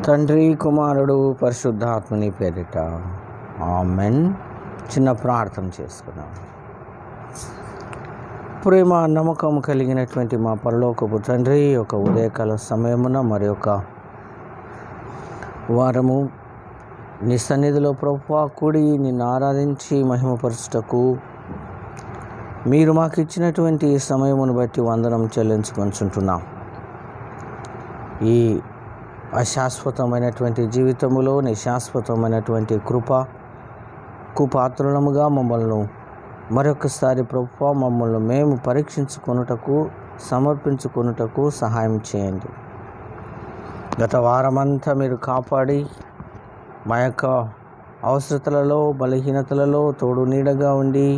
తండ్రి, కుమారుడు, పరిశుద్ధాత్మని పేరిట ఆమెన్. చిన్న ప్రార్థన చేసుకున్నాం. ప్రేమ నమ్మకం కలిగినటువంటి మా పరలోకపు తండ్రి, ఒక ఉదయకాల సమయమున మరి ఒక వారము నీ సన్నిధిలో ప్రభువా కూడి నిన్ను ఆరాధించి మహిమపరచుటకు మీరు మాకు ఇచ్చినటువంటి సమయమును బట్టి వందనం చెల్లించుకొంచుంటున్నాం. ఈ అశాశ్వతమైనటువంటి జీవితములో నీ శాశ్వతమైనటువంటి కృపకు పాత్రులముగా మమ్మల్ని మరొకసారి ప్రభువా మమ్మల్ని మేము పరీక్షించుకొనుటకు సమర్పించుకొనుటకు సహాయం చేయండి. గత వారమంతా మీరు కాపాడి మా యొక్క అవసరతలలో బలహీనతలలో తోడు నీడగా ఉండి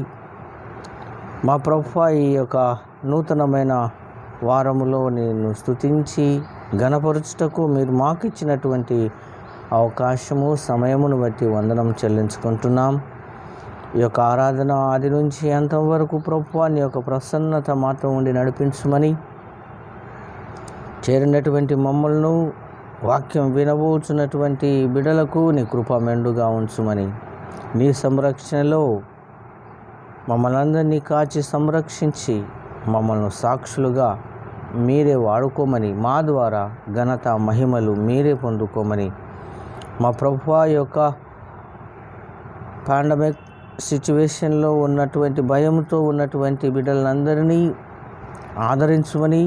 మా ప్రభువా ఈ యొక్క నూతనమైన వారములో నేను స్తుతించి ఘనపరచుటకు మీరు మాకు ఇచ్చినటువంటి అవకాశము సమయమును బట్టి వందనం చెల్లించుకుంటున్నాం. ఈ యొక్క ఆరాధన ఆది నుంచి అంతవరకు ప్రభువా నీ యొక్క ప్రసన్నత మాతో ఉండి నడిపించమని, చేరినటువంటి మమ్మల్ని వాక్యం వినబోచున్నటువంటి బిడ్డలకు నీ కృప మెండుగా ఉంచుమని, నీ సంరక్షణలో మమ్మల్ని అందరినీ కాచి సంరక్షించి మమ్మల్ని సాక్షులుగా మీరే వాడుకోమని, మా ద్వారా ఘనత మహిమలు మీరే పొందుకోమని, మా ప్రభువా యొక్క పాండమిక్ సిచ్యువేషన్లో ఉన్నటువంటి భయంతో ఉన్నటువంటి బిడ్డలందరినీ ఆదరించమని,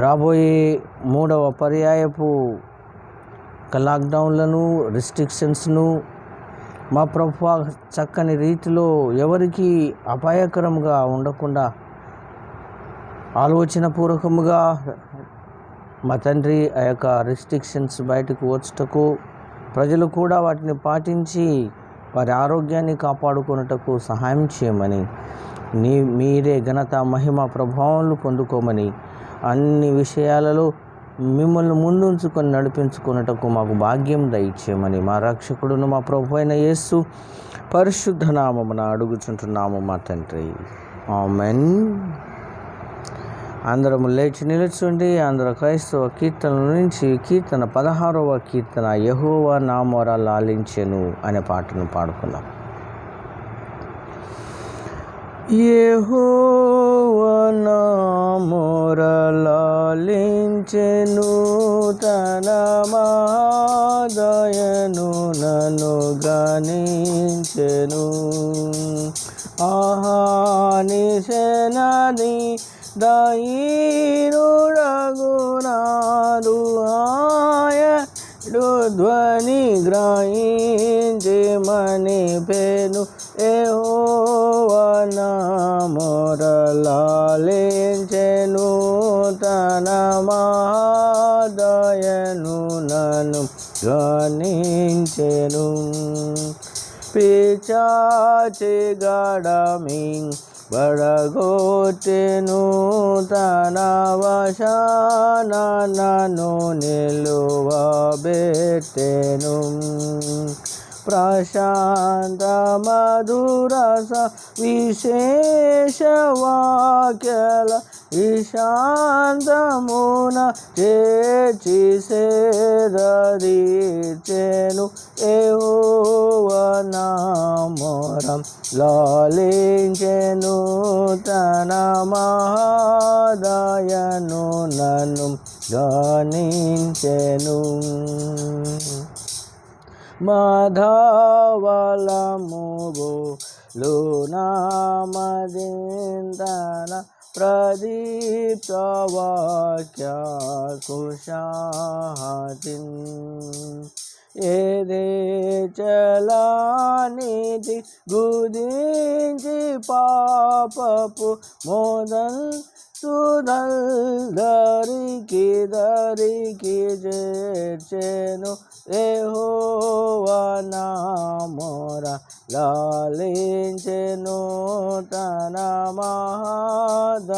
రాబోయే 3వ పర్యాయపు లాక్డౌన్లను రిస్ట్రిక్షన్స్ను మా ప్రభువా చక్కని రీతిలో ఎవరికి అపాయకరంగా ఉండకుండా ఆలోచనపూర్వకముగా మా తండ్రి ఆ యొక్క రిస్ట్రిక్షన్స్ బయటకు వచ్చుటకు ప్రజలు కూడా వాటిని పాటించి వారి ఆరోగ్యాన్ని కాపాడుకున్నటకు సహాయం చేయమని, మీరే ఘనత మహిమ ప్రభావాలు పొందుకోమని, అన్ని విషయాలలో మిమ్మల్ని ముందుంచుకొని నడిపించుకున్నటకు మాకు భాగ్యం దయచేయమని మా రక్షకుడును మా ప్రభు అయిన యేసు పరిశుద్ధ నామమున అడుగుచుంటున్నాము మా తండ్రి, ఆమెన్. అందరము లేచి నిలుచుండి ఆంధ్ర క్రైస్తవ కీర్తనల నుంచి కీర్తన 16వ కీర్తన యెహోవా నా మొర లాలించెను అనే పాటను పాడుకున్నాం. యెహోవా నా మొర లాలించెను, తన మహాదయను నన్ను గణించెను. ఆహానిశనని దయనుడగునాదు ఆయడు ధ్వని గ్రహించి మని పెను. యెహోవా నా మొర లాలించెను, తన మహాదయను నన్ను గణించెను. పిచాచి గడమి బడగొట్టెను, తన వశాన నన్ను నిలువబెట్టెను. ప్రశాంత మధురస విశేష వాక్యల ఈశాంతమున చేర్చి సేదరీచెను. యెహోవా నా మొర లాలించెను, తన మహాదయను నన్ను గణించెను. మాధవలములో నామదింతన ప్రదీప్త వాక్య కుశాతిన్. ఏదే చలానిది గుదించి పాపపు మోదల్ సుధల్ దరికి చేర్చెను. యెహోవా నా మొర లాలించెను, తన మహాదయను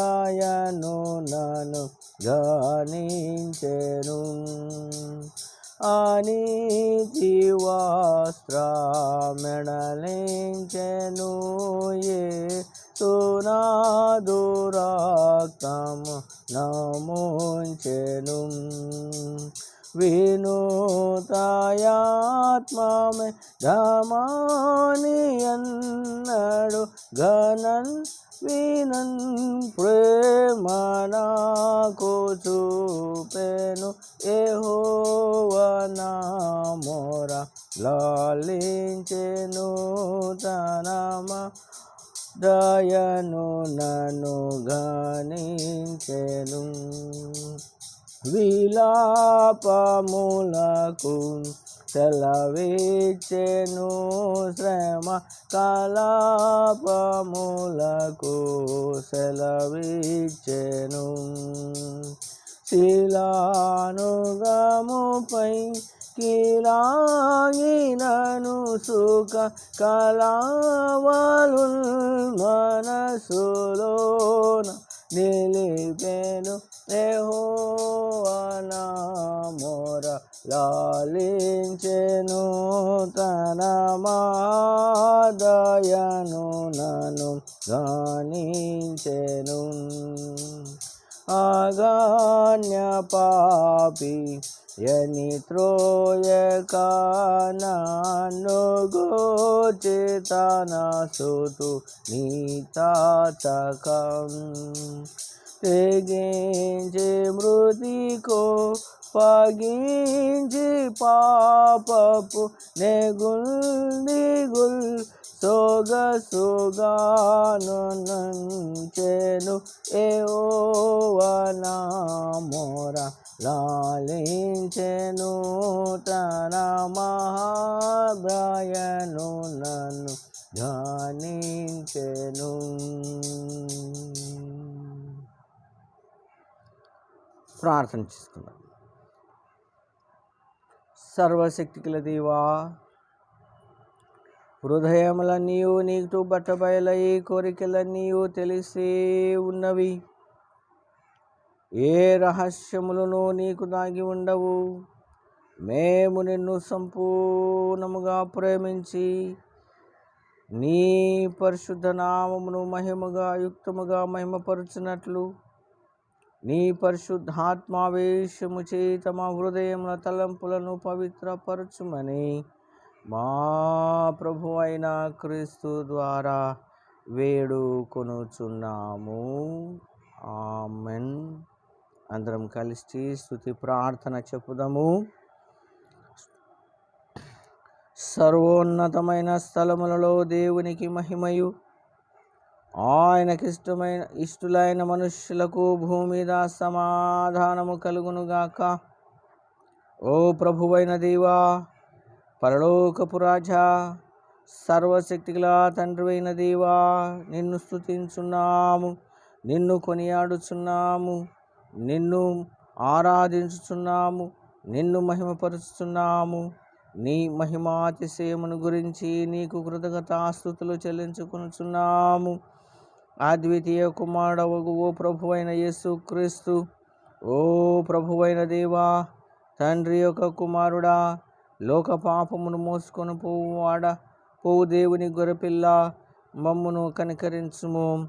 నన్ను గణించెను. అనీతి వస్త్రమెడలించెను, యేసునాదు రక్తము నముంచెను. వినూతయాత్మమే ధమాని అన్నడు ఘనన్ వినన్ ప్రేమ నాకు చూపెను యెహోవా నా మొర లాలించెను తన దయను నన్ను గణించెను విలాపములకు సెలవిచ్చెను శ్రమ కలాపములకు సెలవిచ్చెను శిలానుగముపై కిలాగినను సుఖ కళావలు మనసులోన నిలిపెను యెహోవా నా మొర లాలించెను తన దయను నన్ను గణించెను అగణ్య పాపి యని త్రోయక నన్ను గోచి తన సుతు నీతాచకం తెగించి మృతికో పగించి పాపపు నెగుల్ సొగసుగాను నంచెను యెహోవా నా మొర లాలించెను తన మహాదయను నన్ను ధ్యానించెను. ప్రార్థన చేసుకుందాం. సర్వశక్తిగల దేవా, హృదయములన్నీ నీకు బట్టబయలై కోరికలన్నీ తెలిసే ఉన్నవి. ఏ రహస్యములను నీకు దాగి ఉండవు. మేము నిన్ను సంపూర్ణముగా ప్రేమించి నీ పరిశుద్ధ నామమును మహిమగా యుక్తముగా మహిమపరుచున్నట్లు నీ పరిశుద్ధాత్మావేశము చేత మా హృదయముల తలంపులను పవిత్రపరచుమని మా ప్రభు అయిన క్రీస్తు ద్వారా వేడుకొనుచున్నాము. ఆమెన్. అందరం కలిసి స్తుతి ప్రార్థన చెప్పుదాము. సర్వోన్నతమైన స్థలములలో దేవునికి మహిమయు, ఇష్టులైన మనుష్యులకు భూమి మీద సమాధానము కలుగునుగాక. ఓ ప్రభువైన దేవా, పరలోకపు రాజా, సర్వశక్తిగల తండ్రివైన దేవా, నిన్ను స్తుతించున్నాము, నిన్ను కొనియాడుచున్నాము, నిన్ను ఆరాధించుచున్నాము, నిన్ను మహిమపరుచుతున్నాము. నీ మహిమాతిశయమును గురించి నీకు కృతజ్ఞతాస్తుతులు చెల్లించుకొనుచున్నాము. అద్వితీయ కుమారుడవగు ఓ ప్రభువైన యేసు క్రీస్తు, ఓ ప్రభువైన దేవా, తండ్రి యొక్క కుమారుడా, లోక పాపమును మోసుకొని పోవు దేవుని గొర్రెపిల్ల, మమ్మును కనికరించుము.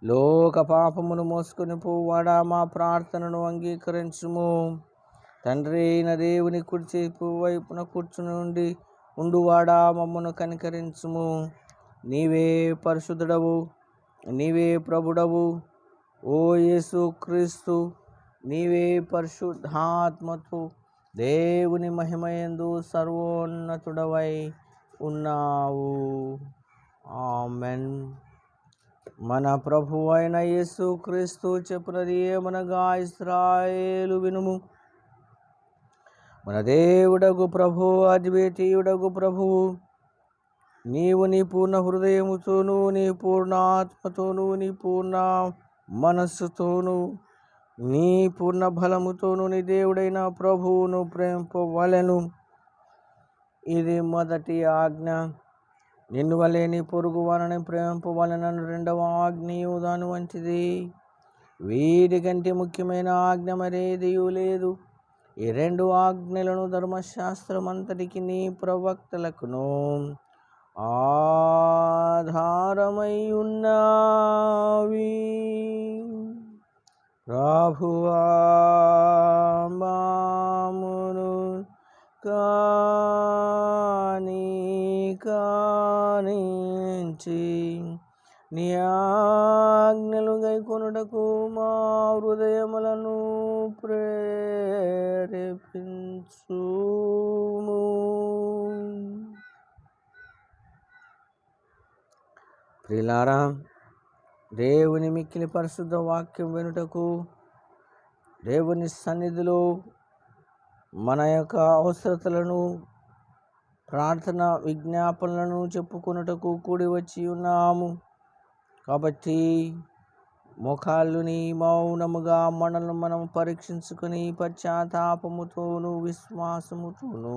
లోక పాపమును మోసుకొని పోవాడా, మా ప్రార్థనను అంగీకరించుము. తండ్రి అయిన దేవుని కుడి వైపున కూర్చుని ఉండువాడా, మమ్మను కనికరించుము. నీవే పరిశుద్ధుడవు, నీవే ప్రభుడవు. ఓ యేసు క్రీస్తు, నీవే పరిశుద్ధాత్మతో దేవుని మహిమయందు సర్వోన్నతుడవై ఉన్నావు. ఆమెన్. మన ప్రభు అయిన యేసు క్రీస్తు చెప్పునది ఏమనగా, ఇశ్రాయేలు వినుము, మన దేవుడగు ప్రభు, అద్వితీయుడగు ప్రభువు, నీవు నీ పూర్ణ హృదయముతోనూ, నీ పూర్ణ ఆత్మతోనూ, నీ పూర్ణ మనస్సుతోనూ, నీ పూర్ణ బలముతోనూ నీ దేవుడైన ప్రభువును ప్రేమింపవలెను. ఇది మొదటి ఆజ్ఞ. నిన్ను వలె నీ పొరుగు వారిని ప్రేమింపవలెనని రెండవ ఆజ్ఞయు దాని వంటిది. వీటికంటే ముఖ్యమైన ఆజ్ఞ మరేదియూ లేదు. ఈ రెండు ఆజ్ఞలను ధర్మశాస్త్రం అంతటికి నీ ప్రవక్తలకును ఆధారమై ఉన్నవి. ప్రభువా ధ్యానించి నీ ఆజ్ఞలు గైకొనుటకు మా హృదయములను ప్రేరేపించుము. ప్రియులారా, దేవుని మిక్కిలి పరిశుద్ధ వాక్యం వినుటకు, దేవుని సన్నిధిలో మన యొక్క అవసరతలను, ప్రార్థన విజ్ఞాపనలను చెప్పుకొనుటకు కూడి వచ్చి ఉన్నాము. కాబట్టి మోకాళ్ళుని మౌనముగా మనల్ని మనం పరీక్షించుకొని పశ్చాత్తాపముతోనూ విశ్వాసముతోనూ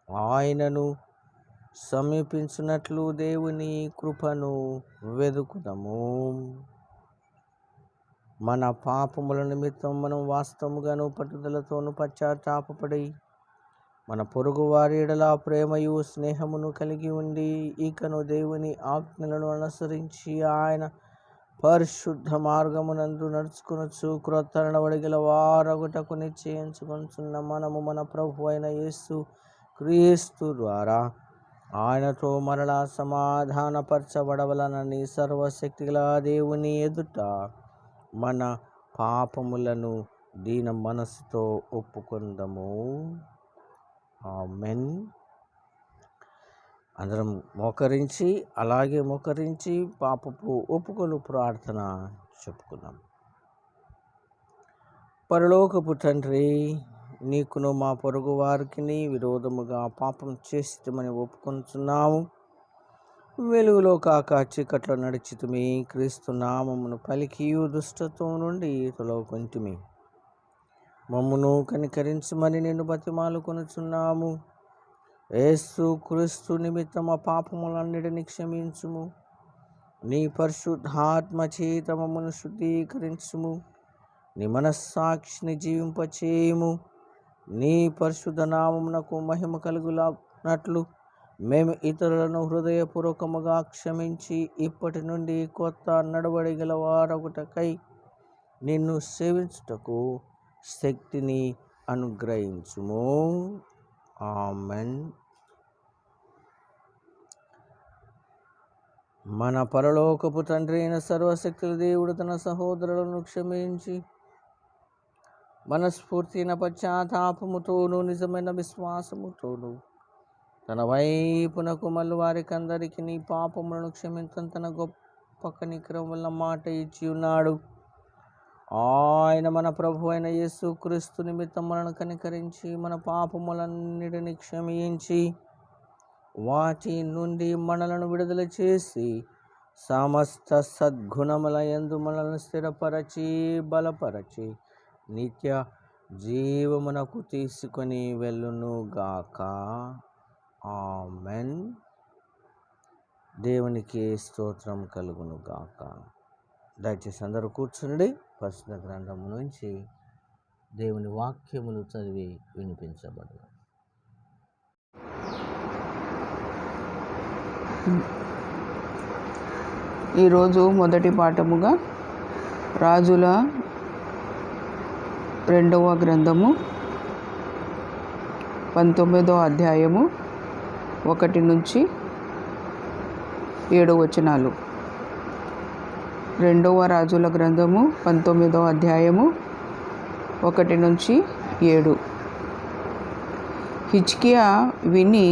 ఆయనను సమీపించినట్లు దేవుని కృపను వెదుకుదాము. మన పాపముల నిమిత్తం మనం వాస్తవముగాను పట్టుదలతోనూ పశ్చాత్తాపపడి మన పొరుగు వారి ఎడల ప్రేమయు స్నేహమును కలిగి ఉండి ఇకను దేవుని ఆజ్ఞలను అనుసరించి ఆయన పరిశుద్ధ మార్గమునందు నడుచుకొనొచ్చు క్రొత్త నడవడిగల వారొకటకు నిశ్చయించుకొనుచున్న మనము మన ప్రభు అయిన యేసు క్రీస్తు ద్వారా ఆయనతో మరలా సమాధానపరచబడవలనని సర్వశక్తిగల దేవుని ఎదుట మన పాపములను దీన మనసుతో ఒప్పుకొందము. ఆమెన్. అందరం మోకరించి పాపపు ఒప్పుకొను ప్రార్థన చెప్పుకుందాం. పరలోకపు తండ్రి, నీకును మా పొరుగు వారికి విరోధముగా పాపం చేసిమని ఒప్పుకొనుచున్నాము. వెలుగులో కాక చీకట్లో నడిచితిమి, క్రీస్తు నామమును పలికి దుష్టత్వం నుండి తొలగుకొంటిమి. మమ్మును కనికరించమని నిన్ను బతిమాలుకొనుచున్నాము. యేసు క్రీస్తు నిమిత్తం మా పాపములన్నిటిని క్షమించుము. నీ పరిశుద్ధాత్మ చేత మమ్మను శుద్ధీకరించుము. నీ మనస్సాక్షిని జీవింపచేయుము. నీ పరిశుద్ధ నామమునకు మహిమ కలుగునట్లు మేము ఇతరులను హృదయపూర్వకముగా క్షమించి ఇప్పటి నుండి కొత్త నడవడిగల వారొకటకై నిన్ను సేవించుటకు శక్తిని అనుగ్రహించుము. ఆమెన్. మన పరలోకపు తండ్రి అయిన సర్వశక్తుల దేవుడు తన సహోదరులను క్షమించి మనస్ఫూర్తిన పశ్చాత్తాపముతోనూ నిజమైన విశ్వాసముతోనూ తన వైపునకు మళ్ళీ వారికందరికీ నీ పాపములను క్షమించని తన గొప్ప కనికరం వల్ల మాట ఇచ్చి ఉన్నాడు. ఆయన మన ప్రభు అయిన యేసు క్రీస్తు నిమిత్తం మనను కనికరించి మన పాపములన్నిటిని క్షమించి వాటి నుండి మనలను విడుదల చేసి సమస్త సద్గుణముల యందు మనల్ని స్థిరపరచి బలపరచి నిత్య జీవమునకు తీసుకొని వెళ్ళునుగాక. ఆమెన్. దేవునికి స్తోత్రం కలుగునుగాక. దయచేసి అందరూ కూర్చుండి పరిశుద్ధ గ్రంథము నుంచి దేవుని వాక్యములు చదివి వినిపించబడు. ఈరోజు మొదటి పాఠముగా రాజుల 2వ గ్రంథము 19వ అధ్యాయము 1 నుంచి 7 వచనాలు. 2వ రాజుల గ్రంథము 19వ అధ్యాయము 1 నుంచి 7. హిజ్కియా విని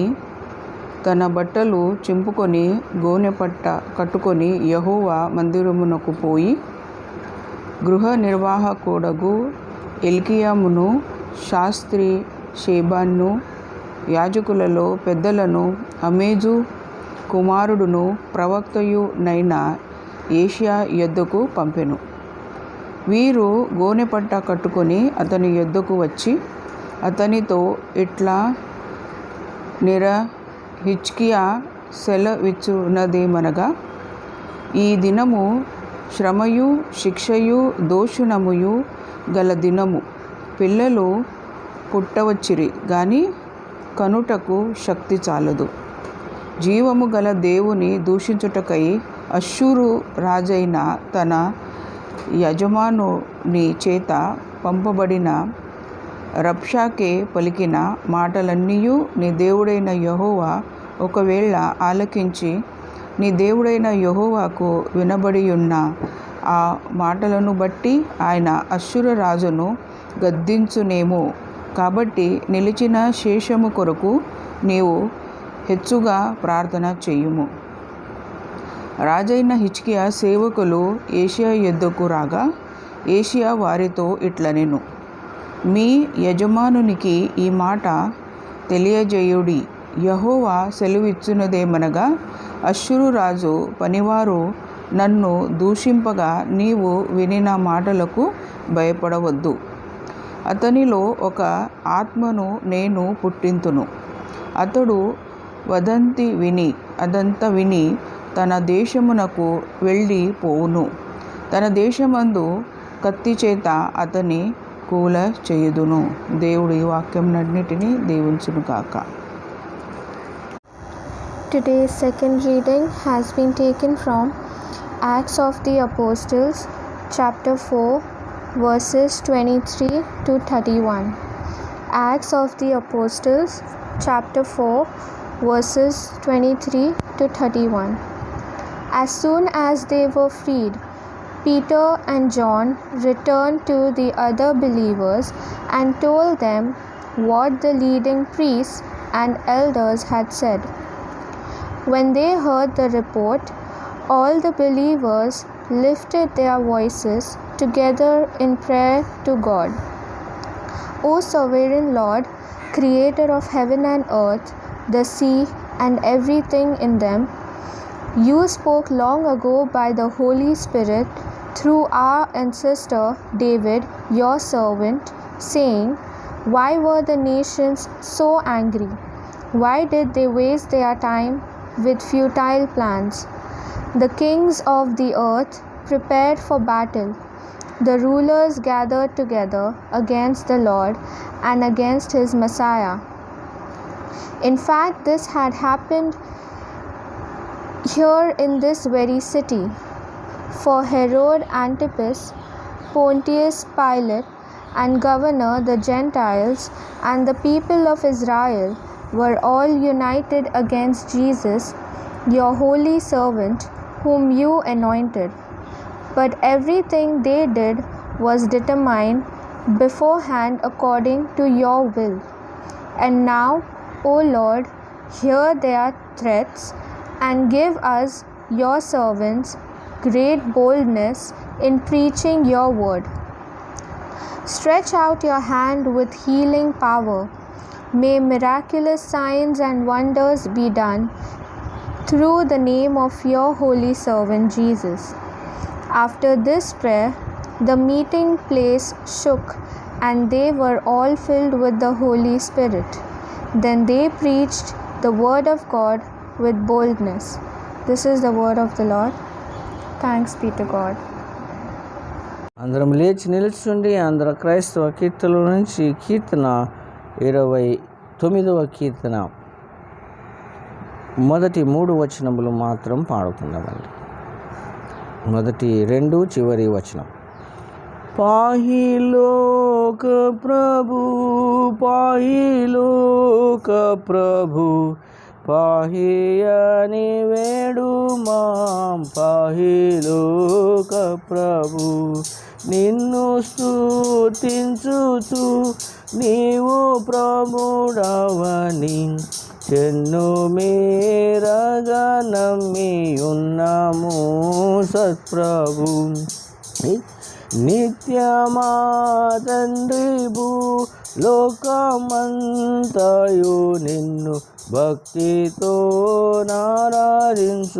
తన బట్టలు చింపుకొని గోనెపట్ట కట్టుకొని యెహోవా మందిరమునకు పోయి గృహ నిర్వాహకుడగు ఎల్కియామును, శాస్త్రి షేబాను, యాజకులలో పెద్దలను, అమేజు కుమారుడును ప్రవక్తయు నైన ఏషియా యొద్దకు పంపెను. వీరు గోనెపట్ట కట్టుకొని అతని యొద్దకు వచ్చి అతనితో ఇట్లా హిజ్కియా సెలవిచ్చున్నదేమనగా, ఈ దినము శ్రమయు శిక్షయు దోషణముయు గల దినము. పిల్లలు పుట్టవచ్చిరి గాని కనుటకు శక్తి చాలదు. జీవము గల దేవుని దూషించుటకై అష్షూరు రాజైన తన యజమానుని చేత పంపబడిన రబ్షాకే పలికిన మాటలన్నీయు నీ దేవుడైన యెహోవా ఒకవేళ ఆలకించి నీ దేవుడైన యెహోవాకు వినబడియున్న ఆ మాటలను బట్టి ఆయన అశ్షూరు రాజును గద్దించునేమో. కాబట్టి నిలిచిన శేషము కొరకు నీవు హెచ్చుగా ప్రార్థన చెయ్యుము. రాజైన హిజ్కియా సేవకులు ఏషియా యొద్దకు రాగా ఏషియా వారితో ఇట్లనెను, మీ యజమానునికి ఈ మాట తెలియజేయుడి. యెహోవా సెలవిచ్చున్నదేమనగా, అశ్షూరు రాజు పనివారు నన్ను దూషింపగా నీవు వినిన మాటలకు భయపడవద్దు. అతనిలో ఒక ఆత్మను నేను పుట్టింతును. అతడు అదంతా విని తన దేశమునకు వెళ్ళి పోవును. తన దేశమందు కత్తి చేత అతని కూల చేయుదును. దేవుడి వాక్యములన్నిటినీ దీవించును గాక. Today's second reading has been taken from Acts of the Apostles, chapter 4, verses 23 to 31. Acts of the Apostles, chapter 4, verses 23 to 31. As soon as they were freed, Peter and John returned to the other believers and told them what the leading priests and elders had said. When they heard the report, all the believers lifted their voices together in prayer to God. O sovereign Lord, creator of heaven and earth, the sea and everything in them, you spoke long ago by the Holy Spirit through our ancestor David, your servant, saying, why were the nations so angry? Why did they waste their time with futile plans? The kings of the earth prepared for battle. The rulers gathered together against the Lord and against his Messiah. In fact, this had happened here in this very city. For Herod Antipas, Pontius Pilate, and governor the Gentiles and the people of Israel were all united against Jesus, your holy servant, whom you anointed. But everything they did was determined beforehand according to your will. And now, O Lord, hear their threats and give us, your servants, great boldness in preaching your word. Stretch out your hand with healing power. May miraculous signs and wonders be done through the name of your holy servant Jesus. After this prayer, the meeting place shook, and they were all filled with the Holy Spirit. Then they preached the word of God with boldness. This is the word of the Lord. Thanks be to God. అందరం లేచి నిల్చుండి ఆంధ్ర క్రైస్తవ కీర్తనల నుంచి కీర్తన 29వ కీర్తన మొదటి 3 వచనములు మాత్రం పాడుకుందామండి. మొదటి 2 చివరి వచనం. పాహి లోక ప్రభు, పాహి లోక ప్రభు, పాహి అని వేడుమాం, పాహి లోక ప్రభు. నిన్ను స్తుతించుచు నీవు ప్రభుడవని చెన్ను మేరగా నమ్మి ఉన్నాము సత్ప్రభు. నిత్యమా తండ్రి లోకమంతయు నిన్ను భక్తితో నారాధించుచున్నది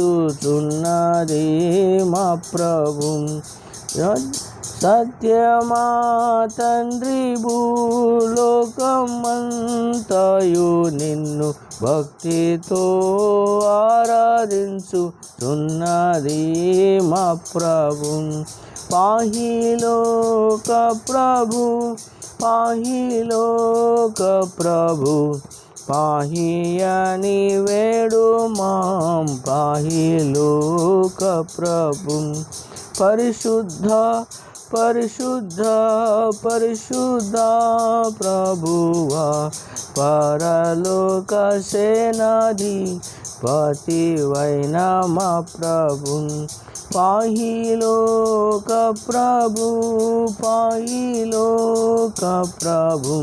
మా ప్రభు. సత్యమా తండ్రి లోకమంతయు నిన్ను భక్తితో ఆరాధించుచున్నది మా ప్రభు. పాహి లోక ప్రభు, పాహి లోక ప్రభు, పాహి అని వేడుమాం, పాహి లోక ప్రభు. పరిశుద్ధ పరిశుద్ధ పరిశుద్ధ ప్రభువా పరలోక సేనాధి పతివైన మా ప్రభు పాహిలోక ప్రభు పాహిలోక ప్రభు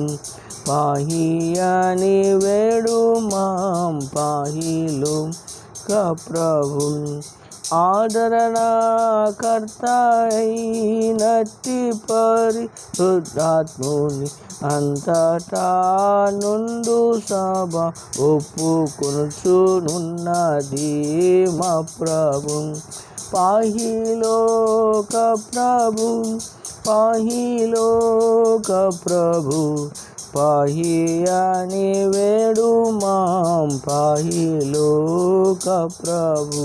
పాహియని వేడు మాం పాహిలోక ప్రభు ఆదరణకర్త అయినట్టి పరిశుద్ధాత్ముని అంతటా నుండు సభ ఒప్పుకొనుచునున్నది మా ప్రభు పాహిలోక ప్రభు పాహిలోక ప్రభు పాహియని వేడు మాం పాహిలోక ప్రభు.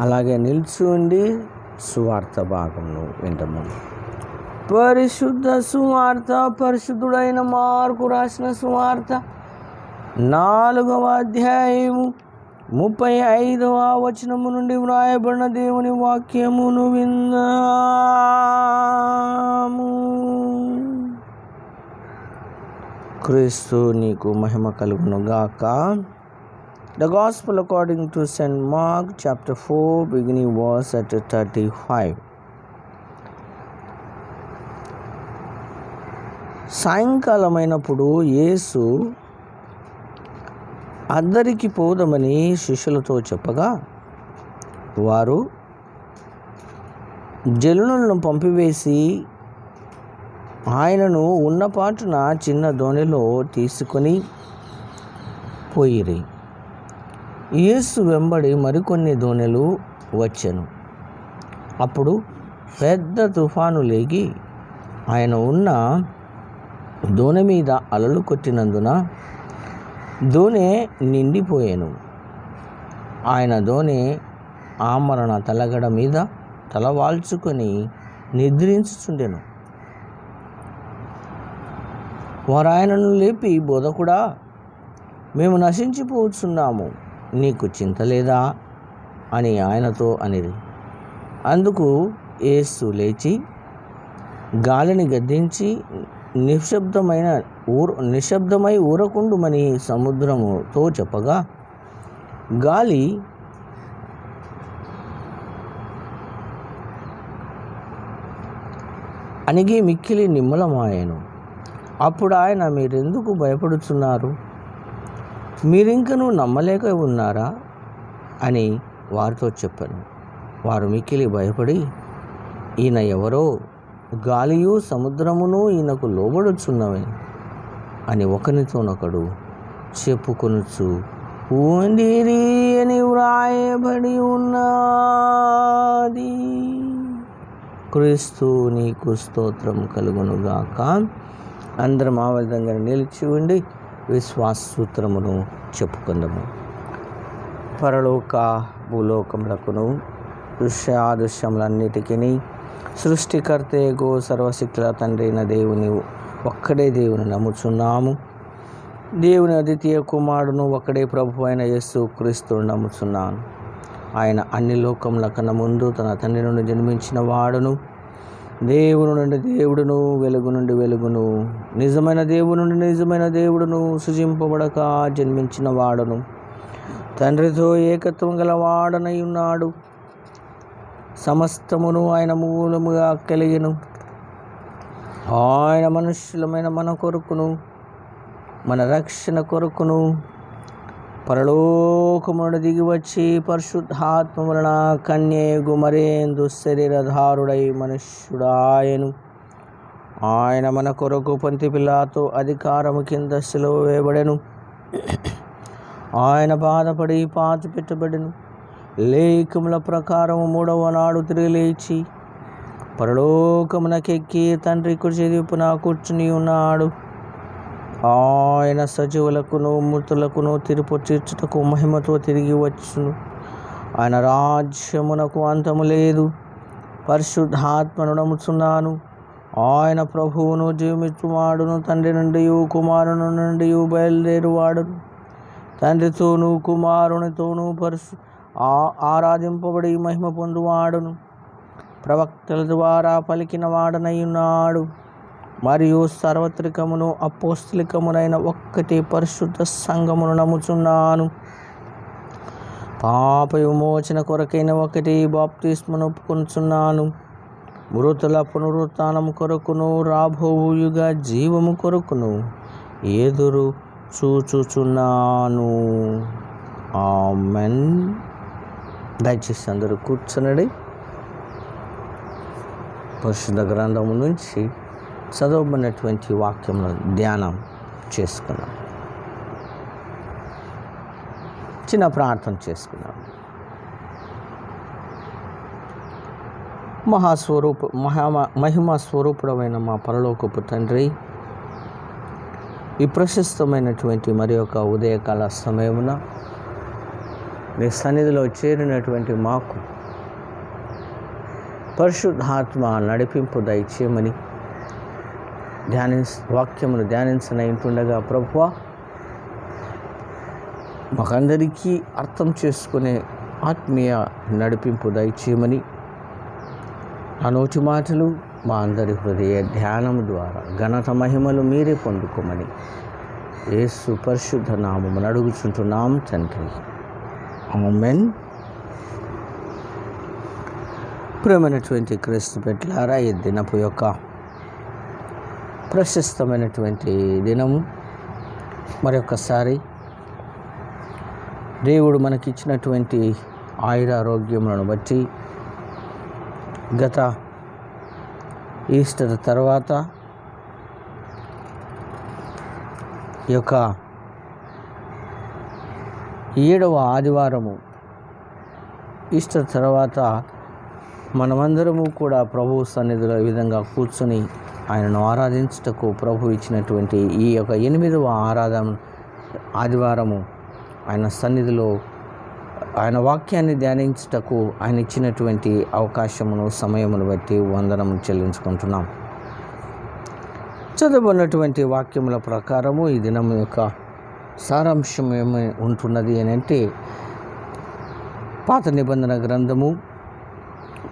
అలాగే నిల్చుండి సువార్త భాగంలో వింటాము. పరిశుద్ధ సువార్త పరిశుద్ధుడైన మార్కు రాసిన సువార్త 4వ అధ్యాయము 35వ వచనము నుండి వ్రాయబడిన దేవుని వాక్యమును విందాము. క్రీస్తు నీకు మహిమ కలుగును గాక. The Gospel according to St. Mark chapter 4 beginning verse at 35. సాయంకాలమైనప్పుడు యేసు అద్దరికి పోదామని శిష్యులతో చెప్పగా వారు జనులను పంపివేసి ఆయనను ఉన్నపాటున చిన్న దోణిలో తీసుకొని పోయిరి. యేసు వెంబడి మరికొన్ని దోణెలు వచ్చెను. అప్పుడు పెద్ద తుఫాను లేగి ఆయన ఉన్న దోణి మీద అలలు కొట్టినందున దోణి నిండిపోయాను. ఆయన దోణి ఆమరణ తలగడ మీద తలవాల్చుకొని నిద్రించుచుండెను. వారు ఆయనను లేపి, బోధకుడా, మేము నశించిపోతున్నాము, నీకు చింత లేదా అని ఆయనతో అనిరి. అందుకు యేసు లేచి గాలిని గద్దించి నిశ్శబ్దమై ఊరకుండుమని సముద్రముతో చెప్పగా గాలి అణిగి మిక్కిలి నిమ్మలమాయెను. అప్పుడు ఆయన, మీరెందుకు భయపడుతున్నారు? మీరింకనూ నమ్మలేక ఉన్నారా అని వారితో చెప్పాను. వారు మిక్కిలి భయపడి, ఈయన ఎవరో, గాలియు సముద్రమును ఈయనకు లోబడుచున్నవి అని ఒకరితోనొకడు చెప్పుకొనుచు ఉండిరి అని వ్రాయబడి ఉన్నది. క్రీస్తు నీకు స్తోత్రం కలుగునుగాక. అందరం ఆ విధంగా నిలిచి ఉండి విశ్వాస సూత్రమును చెప్పుకుందాము. పరలోక భూలోకములకును దృశ్యాదృశ్యములన్నిటికీ సృష్టికర్తేగో సర్వశక్తుల తండ్రి అయిన దేవుని ఒక్కడే దేవుని నమ్ముచున్నాము. దేవుని అద్వితీయ కుమారుడును ఒక్కడే ప్రభు అయిన యేసు క్రీస్తును నమ్ముచున్నాను. ఆయన అన్ని లోకముల కన్నా ముందు తన తండ్రి నుండి జన్మించిన వాడును, దేవుని నుండి దేవుడును, వెలుగు నుండి వెలుగును, నిజమైన దేవుని నుండి నిజమైన దేవుడును, సృజింపబడక జన్మించిన వాడును, తండ్రితో ఏకత్వం గల వాడనై ఉన్నాడు. సమస్తమును ఆయన మూలముగా కలిగెను. ఆయన మనుష్యులమైన మన కొరకును మన రక్షణ కొరకును పరలోకము నుండి దిగి వచ్చి పరిశుద్ధాత్మ వలన కన్యగు మరేందు శరీరధారుడై మనుష్యుడాయను. ఆయన మన కొరకు పొంతి పిలాతు అధికారము కింద సిలువ వేయబడెను. ఆయన బాధపడి పాతి పెట్టబడెను. లేఖముల ప్రకారము 3వ నాడు తిరిగి లేచి పరలోకమునకెక్కి తండ్రి కుడి చెవిన కూర్చుని ఉన్నాడు. ఆయన సజీవులకును మృతులకును తీర్పు తీర్చుటకు మహిమతో తిరిగి వచ్చును. ఆయన రాజ్యమునకు అంతము లేదు. పరిశుద్ధాత్మను నమ్ముచున్నాను. ఆయన ప్రభువును జీవించువాడును, తండ్రి నుండి కుమారుని నుండి బయలుదేరువాడును, తండ్రితోనూ కుమారునితోనూ ఆరాధింపబడి మహిమ పొందువాడును, ప్రవక్తల ద్వారా పలికిన వాడనయ్యున్నాడు. మరియు సార్వత్రికమును అపోస్తలికమునైన ఒక్కటి పరిశుద్ధ సంఘమును నమ్ముచున్నాను. పాప విమోచన కొరకైన ఒకటి బాప్తిస్మను ఒప్పుకొనుచున్నాను. మృతుల పునరుత్థానము కొరకును రాబోవు యుగ జీవము కొరకును ఎదురు చూచుచున్నాను. ఆమెన్. దయచేసి అందరూ కూర్చునడి పరిశుద్ధ గ్రంథము నుంచి చదవబడినటువంటి వాక్యములను ధ్యానం చేసుకున్నాం. చిన్న ప్రార్థన చేసుకున్నాం. మహిమా స్వరూపుడమైన మా పరలోకపు తండ్రి, ఈ ప్రశస్తమైనటువంటి మరి ఒక ఉదయకాల సమయమున నీ సన్నిధిలో చేరినటువంటి మాకు పరిశుద్ధాత్మ నడిపింపు దయచేయమని వాక్యమును ధ్యానించనైంటుండగా ప్రభువా, మాకందరికీ అర్థం చేసుకునే ఆత్మీయ నడిపింపు దయచేయమని ఆ నోటి మాటలు మా అందరి హృదయ ధ్యానం ద్వారా ఘనత మహిమలు మీరే పొందుకోమని యేసు పరిశుద్ధ నామమును అడుగుచుంటున్నాం తండ్రి. ఆమేన్. ప్రియమైనటువంటి క్రీస్తు బిడ్డలారా, ఈ దినపు యొక్క ప్రశస్తమైనటువంటి దినము మరొకసారి దేవుడు మనకిచ్చినటువంటి ఆయురారోగ్యములను బట్టి గత ఈస్టర్ తర్వాత ఈ యొక్క 7వ ఆదివారము ఈస్టర్ తర్వాత మనమందరము కూడా ప్రభువు సన్నిధిలో ఈ విధంగా కూర్చొని ఆయనను ఆరాధించుటకు ప్రభు ఇచ్చినటువంటి ఈ యొక్క 8వ ఆదివారము ఆయన సన్నిధిలో ఆయన వాక్యాన్ని ధ్యానించుటకు ఆయన ఇచ్చినటువంటి అవకాశమును సమయమును బట్టి వందనము చెల్లించుకుంటున్నాం. చదవబడినటువంటి వాక్యముల ప్రకారము ఈ దినం యొక్క సారాంశం ఏమై ఉంటున్నది అని అంటే, పాత నిబంధన గ్రంథము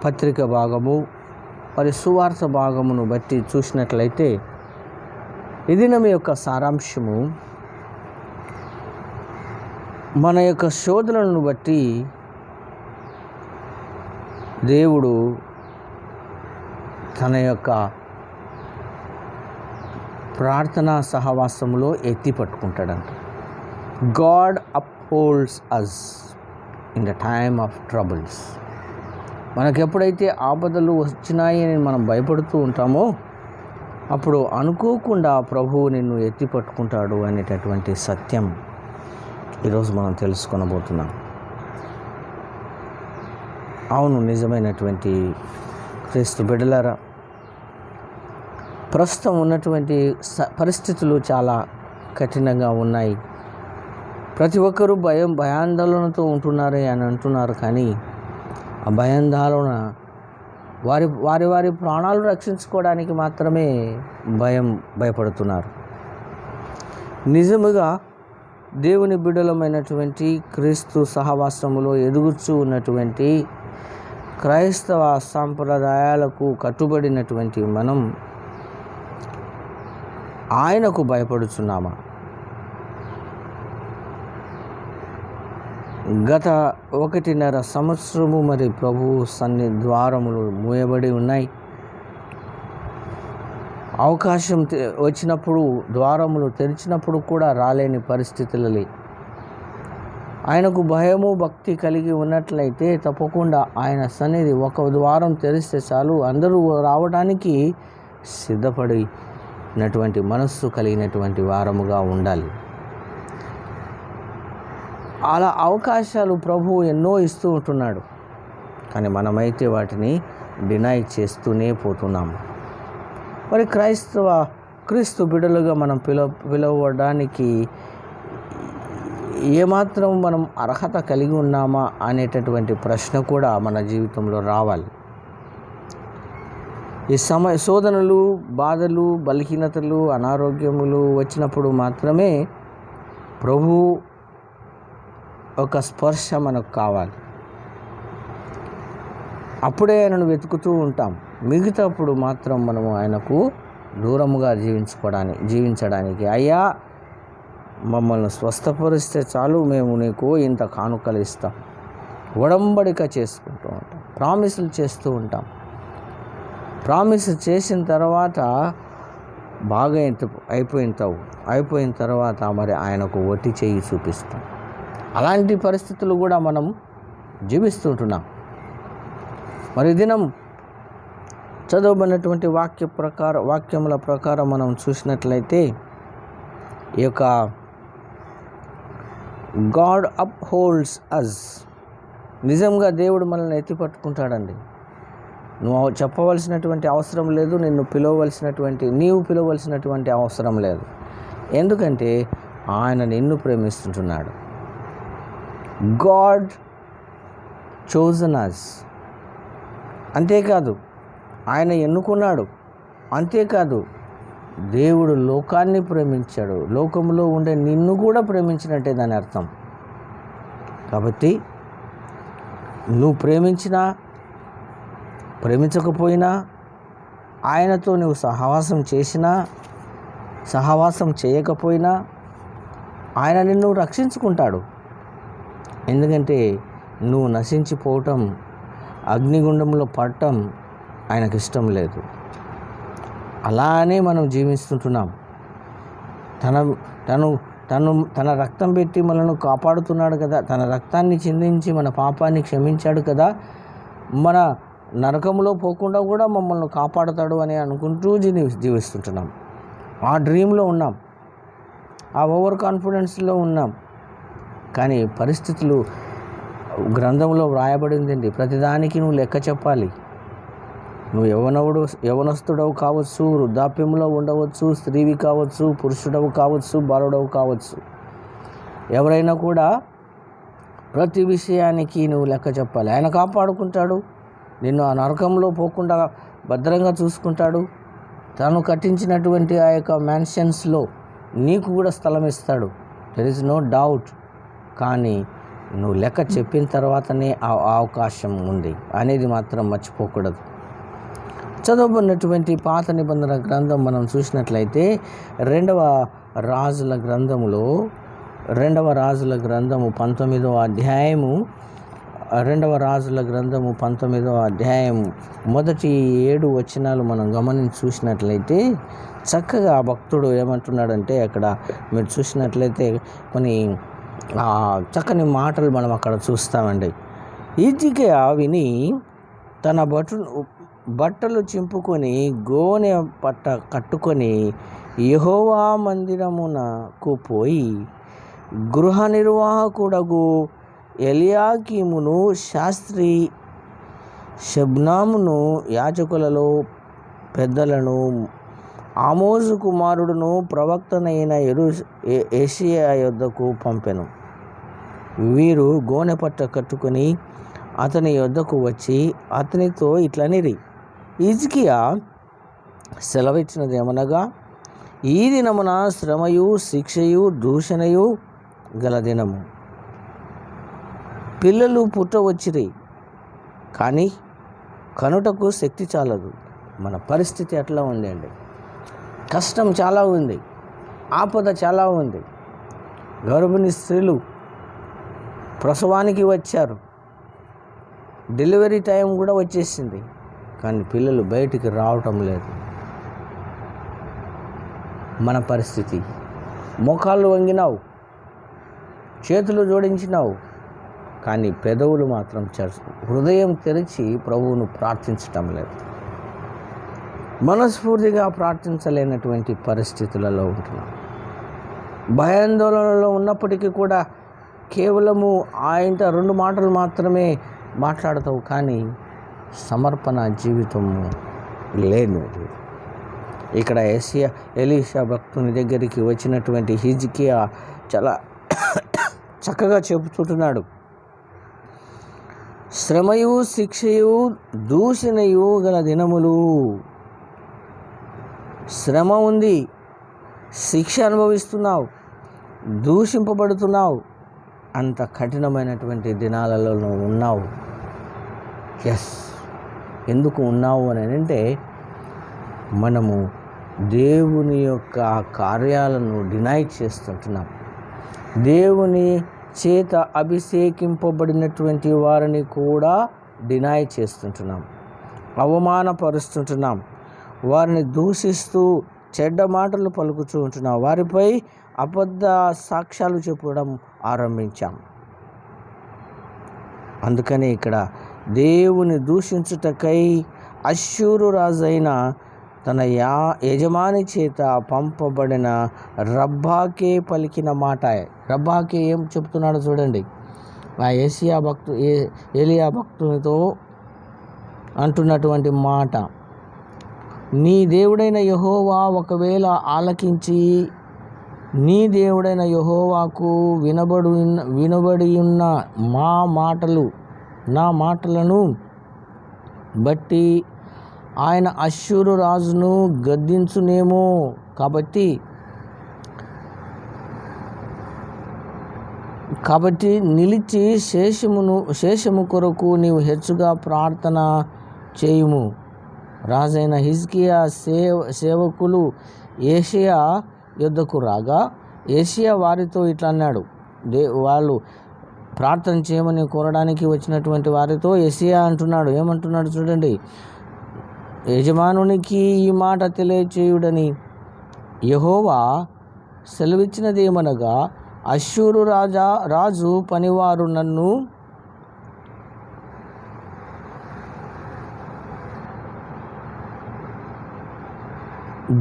పత్రిక భాగము మరి సువార్త భాగమును బట్టి చూసినట్లయితే ఈ దినం యొక్క సారాంశము మన యొక్క శోధనలను బట్టి దేవుడు తన యొక్క ప్రార్థనా సహవాసములో ఎత్తి పట్టుకుంటాడంట. God upholds us in the time of troubles. మనకు ఎప్పుడైతే ఆపదలు వచ్చినాయి అని మనం భయపడుతూ ఉంటామో అప్పుడు అనుకోకుండా ప్రభువు నిన్ను ఎత్తి పట్టుకుంటాడు అనేటటువంటి సత్యం ఈరోజు మనం తెలుసుకొనబోతున్నాం. అవును, నిజమైనటువంటి క్రీస్తు బిడ్డలారా, ప్రస్తుతం ఉన్నటువంటి పరిస్థితులు చాలా కఠినంగా ఉన్నాయి. ప్రతి ఒక్కరూ భయాందోళనతో ఉంటున్నారే అని అంటున్నారు. కానీ ఆ భయాందోళన వారి ప్రాణాలు రక్షించుకోవడానికి మాత్రమే భయపడుతున్నారు. నిజముగా దేవుని బిడ్డలమైనటువంటి క్రీస్తు సహవాసములో ఎదుగుచూ ఉన్నటువంటి క్రైస్తవ సాంప్రదాయాలకు కట్టుబడినటువంటి మనం ఆయనకు భయపడుచున్నామా? గత 1.5 సంవత్సరము మరి ప్రభువు ద్వారములు మూయబడి ఉన్నాయి. అవకాశం వచ్చినప్పుడు ద్వారములు తెరిచినప్పుడు కూడా రాలేని పరిస్థితులలో ఆయనకు భయము భక్తి కలిగి ఉన్నట్లయితే తప్పకుండా ఆయన సన్నిధి ఒక ద్వారం తెరిస్తే చాలు అందరూ రావడానికి సిద్ధపడినటువంటి మనస్సు కలిగినటువంటి వారముగా ఉండాలి. అలా అవకాశాలు ప్రభువు ఎన్నో ఇస్తూ ఉంటున్నాడు. కానీ మనమైతే వాటిని డినై చేస్తూనే పోతున్నాము. మరి క్రీస్తు బిడ్డలుగా మనం పిలవడానికి ఏమాత్రం మనం అర్హత కలిగి ఉన్నామా అనేటటువంటి ప్రశ్న కూడా మన జీవితంలో రావాలి. ఈ శోధనలు, బాధలు, బలహీనతలు, అనారోగ్యములు వచ్చినప్పుడు మాత్రమే ప్రభు ఒక స్పర్శ మనకు కావాలి. అప్పుడే ఆయనను వెతుకుతూ ఉంటాం. మిగతాప్పుడు మాత్రం మనము ఆయనకు దూరముగా జీవించడానికి అయ్యా మమ్మల్ని స్వస్థపరిస్తే చాలు, మేము నీకు ఇంత కానుకలు ఇస్తాం, ఉడంబడిక చేసుకుంటూ ఉంటాం, ప్రామిసులు చేస్తూ ఉంటాం. ప్రామిస్ చేసిన తర్వాత బాగా అయిపోయిన తర్వాత మరి ఆయనకు ఒట్టి చేయి చూపిస్తాం. అలాంటి పరిస్థితులు కూడా మనం జీవిస్తుంటున్నాం. మరి దినం చదవబడినటువంటి వాక్యముల ప్రకారం మనం చూసినట్లయితే ఈ యొక్క గాడ్ అప్ హోల్డ్స్ అస్, నిజంగా దేవుడు మనల్ని ఎత్తి పట్టుకుంటాడండి. నువ్వు చెప్పవలసినటువంటి అవసరం లేదు, నీవు పిలవలసినటువంటి అవసరం లేదు. ఎందుకంటే ఆయన నిన్ను ప్రేమిస్తుంటున్నాడు. గాడ్ చోజన్ అస్, అంతేకాదు ఆయన ఎన్నుకున్నాడు, అంతేకాదు దేవుడు లోకాన్ని ప్రేమించాడు. లోకంలో ఉండే నిన్ను కూడా ప్రేమించినట్టే దాని అర్థం. కాబట్టి నువ్వు ప్రేమించకపోయినా, ఆయనతో నువ్వు సహవాసం చేయకపోయినా ఆయన నిన్ను రక్షించుకుంటాడు. ఎందుకంటే నువ్వు నశించిపోవటం, అగ్నిగుండంలో పడటం ఆయనకు ఇష్టం లేదు. అలానే మనం జీవిస్తుంటున్నాం. తన రక్తం పెట్టి మనల్ని కాపాడుతున్నాడు కదా, తన రక్తాన్ని చిందించి మన పాపాన్ని క్షమించాడు కదా, మన నరకంలో పోకుండా కూడా మమ్మల్ని కాపాడుతాడు అని అనుకుంటూ జీవిస్తుంటున్నాం. ఆ డ్రీమ్లో ఉన్నాం, ఆ ఓవర్ కాన్ఫిడెన్స్లో ఉన్నాం. కానీ పరిస్థితులు గ్రంథంలో వ్రాయబడిందండి, ప్రతిదానికి నువ్వు లెక్క చెప్పాలి. నువ్వు యవనస్తుడవు కావచ్చు, వృద్ధాప్యంలో ఉండవచ్చు, స్త్రీవి కావచ్చు, పురుషుడవు కావచ్చు, బాలుడవు కావచ్చు, ఎవరైనా కూడా ప్రతి విషయానికి నువ్వు లెక్క చెప్పాలి. ఆయన కాపాడుకుంటాడు, నిన్ను ఆ నరకంలో పోకుండా భద్రంగా చూసుకుంటాడు. తను కట్టించినటువంటి ఆ యొక్క మ్యాన్షన్స్లో నీకు కూడా స్థలం ఇస్తాడు. There is no doubt. కానీ నువ్వు లెక్క చెప్పిన తర్వాతనే ఆ అవకాశం ఉంది అనేది మాత్రం మర్చిపోకూడదు. చదవబడినటువంటి పాత నిబంధన గ్రంథం మనం చూసినట్లయితే రెండవ రాజుల గ్రంథము 19వ అధ్యాయము మొదటి 7 వచనాలు మనం గమనించి చూసినట్లయితే చక్కగా భక్తుడు ఏమంటున్నాడంటే, అక్కడ మీరు చూసినట్లయితే కొన్ని చక్కని మాటలు మనం అక్కడ చూస్తామండి. హిజ్కియా విని తన బట్టలు చింపుకొని గోనె పట్ట కట్టుకొని యెహోవా మందిరమునకు పోయి గృహ నిర్వాహకుడగు ఎలియాకీమును, శాస్త్రి షెబ్నామును, యాజకులలో పెద్దలను, ఆమోజు కుమారుడును, ప్రవక్తనైన యెషయా యొద్దకు పంపెను. వీరు గోనెపట్ట కట్టుకొని అతని యొద్దకు వచ్చి అతనితో ఇట్లనిరి, హిజ్కియా సెలవిచ్చినదేమనగా, ఈ దినమున శ్రమయు శిక్షయు దూషణయు గల దినము. పిల్లలు పుట్టవచ్చిరి, కానీ కనుటకు శక్తి చాలదు. మన పరిస్థితి అట్లా ఉంది అండి. కష్టం చాలా ఉంది, ఆపద చాలా ఉంది. గర్భిణీ స్త్రీలు ప్రసవానికి వచ్చారు, డెలివరీ టైం కూడా వచ్చేసింది, కానీ పిల్లలు బయటికి రావటం లేదు. మన పరిస్థితి, మోకాళ్ళు వంగినావు, చేతులు జోడించినావు, కానీ పెదవులు మాత్రం హృదయం తెరిచి ప్రభువును ప్రార్థించటం లేదు. మనస్ఫూర్తిగా ప్రార్థించలేనటువంటి పరిస్థితులలో ఉంటున్నాం. భయాందోళనలో ఉన్నప్పటికీ కూడా కేవలము ఆయన 2 మాటలు మాత్రమే మాట్లాడతావు, కానీ సమర్పణ జీవితము లేదు. ఇక్కడ ఎలీషా భక్తుని దగ్గరికి వచ్చినటువంటి హిజ్కియా చాలా చక్కగా చెబుతుంటున్నాడు. శ్రమయు శిక్షయు దూషణయు గల దినములు. శ్రమ ఉంది, శిక్ష అనుభవిస్తున్నావు, దూషింపబడుతున్నావు, అంత కఠినమైనటువంటి దినాలలో నువ్వు ఉన్నావు. ఎస్, ఎందుకు ఉన్నావు అని అంటే మనము దేవుని యొక్క కార్యాలను డినై చేస్తుంటున్నాం. దేవుని చేత అభిషేకింపబడినటువంటి వారిని కూడా డినై చేస్తుంటున్నాం, అవమానపరుస్తుంటున్నాం, వారిని దూషిస్తూ చెడ్డ మాటలు పలుకుతూ ఉంటున్నాం, వారిపై అబద్ధ సాక్ష్యాలు చెప్పడం ఆరంభించాం. అందుకని ఇక్కడ దేవుని దూషించుటకై అష్షూరు రాజైన తన యజమాని చేత పంపబడిన రబ్బాకే పలికిన మాట. రబ్బాకే ఏం చెప్తున్నాడో చూడండి. ఆ ఏలియా భక్తునితో అంటున్నటువంటి మాట, నీ దేవుడైన యెహోవా ఒకవేళ ఆలకించి నీ దేవుడైన యెహోవాకు వినబడి ఉన్న నా మాటలను బట్టి ఆయన అష్షూరు రాజును గద్దించునేమో. కాబట్టి నిలిచి శేషము కొరకు నీవు హెచ్చుగా ప్రార్థన చేయుము. రాజైన హిజ్కియా సేవకులు ఏషియా యుద్ధకు రాగా ఏషియా వారితో ఇట్లా అన్నాడు. వాళ్ళు ప్రార్థన చేయమని కోరడానికి వచ్చినటువంటి వారితో ఏషియా అంటున్నాడు, ఏమంటున్నాడు చూడండి. యజమానునికి ఈ మాట తెలియచేయుడని యెహోవా సెలవిచ్చినదేమనగా, అష్షూరు రాజు పనివారు నన్ను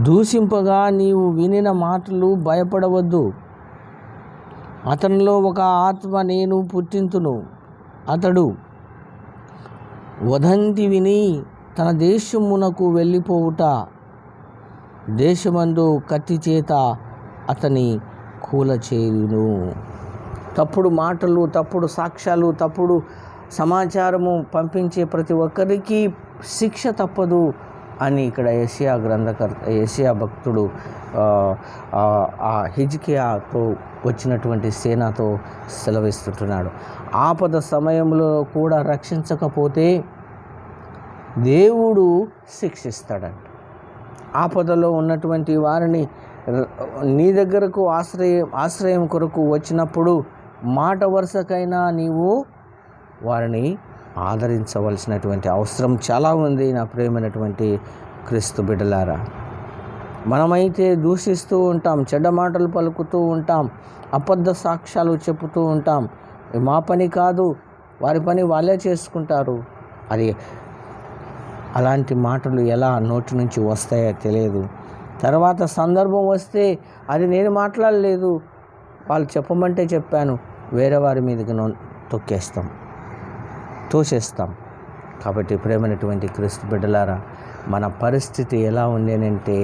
దూషింపగా నీవు వినిన మాటలు భయపడవద్దు. అతనిలో ఒక ఆత్మ నేను పుట్టింతును. అతడు వదంతి విని తన దేశమునకు వెళ్ళిపోవుట, దేశమందు కత్తి చేత అతని కూలచేయును. తప్పుడు మాటలు, తప్పుడు సాక్ష్యాలు, తప్పుడు సమాచారము పంపించే ప్రతి ఒక్కరికి శిక్ష తప్పదు అని ఇక్కడ యెషయా భక్తుడు ఆ హిజ్కియాతో వచ్చినటువంటి సేనతో సెలవిస్తుంటున్నాడు. ఆపద సమయంలో కూడా రక్షించకపోతే దేవుడు శిక్షిస్తాడంట. ఆపదలో ఉన్నటువంటి వారిని నీ దగ్గరకు ఆశ్రయం కొరకు వచ్చినప్పుడు మాట వరుసకైనా నీవు వారిని ఆదరించవలసినటువంటి అవసరం చాలా ఉంది. నా ప్రియమైనటువంటి క్రీస్తు బిడ్డలారా, మనమైతే దూషిస్తూ ఉంటాం, చెడ్డ మాటలు పలుకుతూ ఉంటాం, అబద్ధ సాక్ష్యాలు చెబుతూ ఉంటాం. మా పని కాదు, వారి పని వాళ్ళే చేసుకుంటారు. అది అలాంటి మాటలు ఎలా నోటి నుంచి వస్తాయో తెలియదు. తర్వాత సందర్భం వస్తే అది నేను మాట్లాడలేదు, వాళ్ళు చెప్పమంటే చెప్పాను, వేరే వారి మీదకి తోసేస్తాం. కాబట్టి ప్రేమైనటువంటి క్రీస్తు బిడ్డలారా, మన పరిస్థితి ఎలా ఉంది అంటే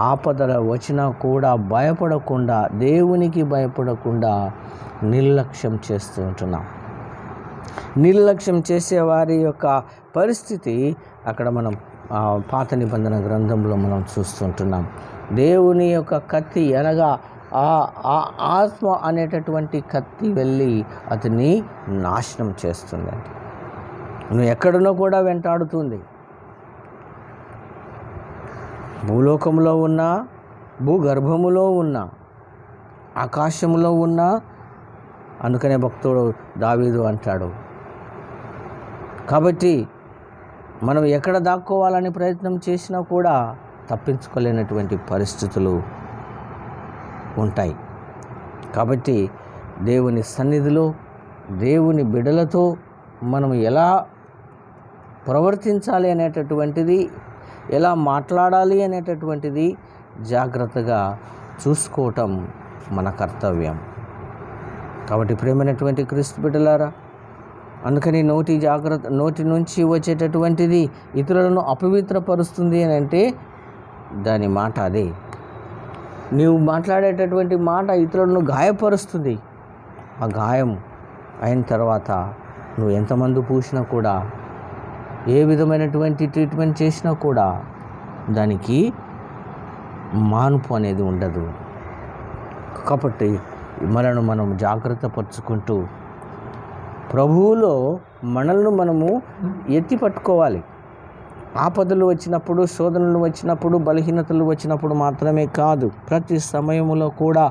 ఆపదలు వచ్చినా కూడా భయపడకుండా, దేవునికి భయపడకుండా నిర్లక్ష్యం చేస్తూ ఉంటున్నాం. నిర్లక్ష్యం చేసే వారి యొక్క పరిస్థితి అక్కడ మనం పాత నిబంధన గ్రంథంలో మనం చూస్తుంటున్నాం. దేవుని యొక్క కత్తి అనగా ఆ ఆత్మ అనేటటువంటి కత్తి వెళ్ళి అతన్ని నాశనం చేస్తుందండి. నువ్వు ఎక్కడున్నా కూడా వెంటాడుతుంది. భూలోకంలో ఉన్నా, భూగర్భములో ఉన్నా, ఆకాశంలో ఉన్నా. అందుకనే భక్తుడు దావీదు అంటాడు. కాబట్టి మనం ఎక్కడ దాక్కోవాలని ప్రయత్నం చేసినా కూడా తప్పించుకోలేనటువంటి పరిస్థితులు ఉంటాయి. కాబట్టి దేవుని సన్నిధిలో, దేవుని బిడ్డలతో మనం ఎలా ప్రవర్తించాలి అనేటటువంటిది, ఎలా మాట్లాడాలి అనేటటువంటిది జాగ్రత్తగా చూసుకోవటం మన కర్తవ్యం. కాబట్టి ప్రియమైనటువంటి క్రీస్తు బిడ్డలారా, అందుకని నోటి నుంచి వచ్చేటటువంటిది ఇతరులను అపవిత్రపరుస్తుంది అని అంటే దాని మాట అదే. నీవు మాట్లాడేటటువంటి మాట ఇతరులను గాయపరుస్తుంది. ఆ గాయం అయిన తర్వాత నువ్వు ఎంతమంది పూసినా కూడా, ఏ విధమైనటువంటి ట్రీట్మెంట్ చేసినా కూడా దానికి మాన్పు అనేది ఉండదు. కాబట్టి మనం జాగ్రత్త పరుచుకుంటూ ప్రభువులో మనల్ని మనము ఎత్తి పట్టుకోవాలి. ఆపదలు వచ్చినప్పుడు, శోధనలు వచ్చినప్పుడు, బలహీనతలు వచ్చినప్పుడు మాత్రమే కాదు, ప్రతి సమయంలో కూడా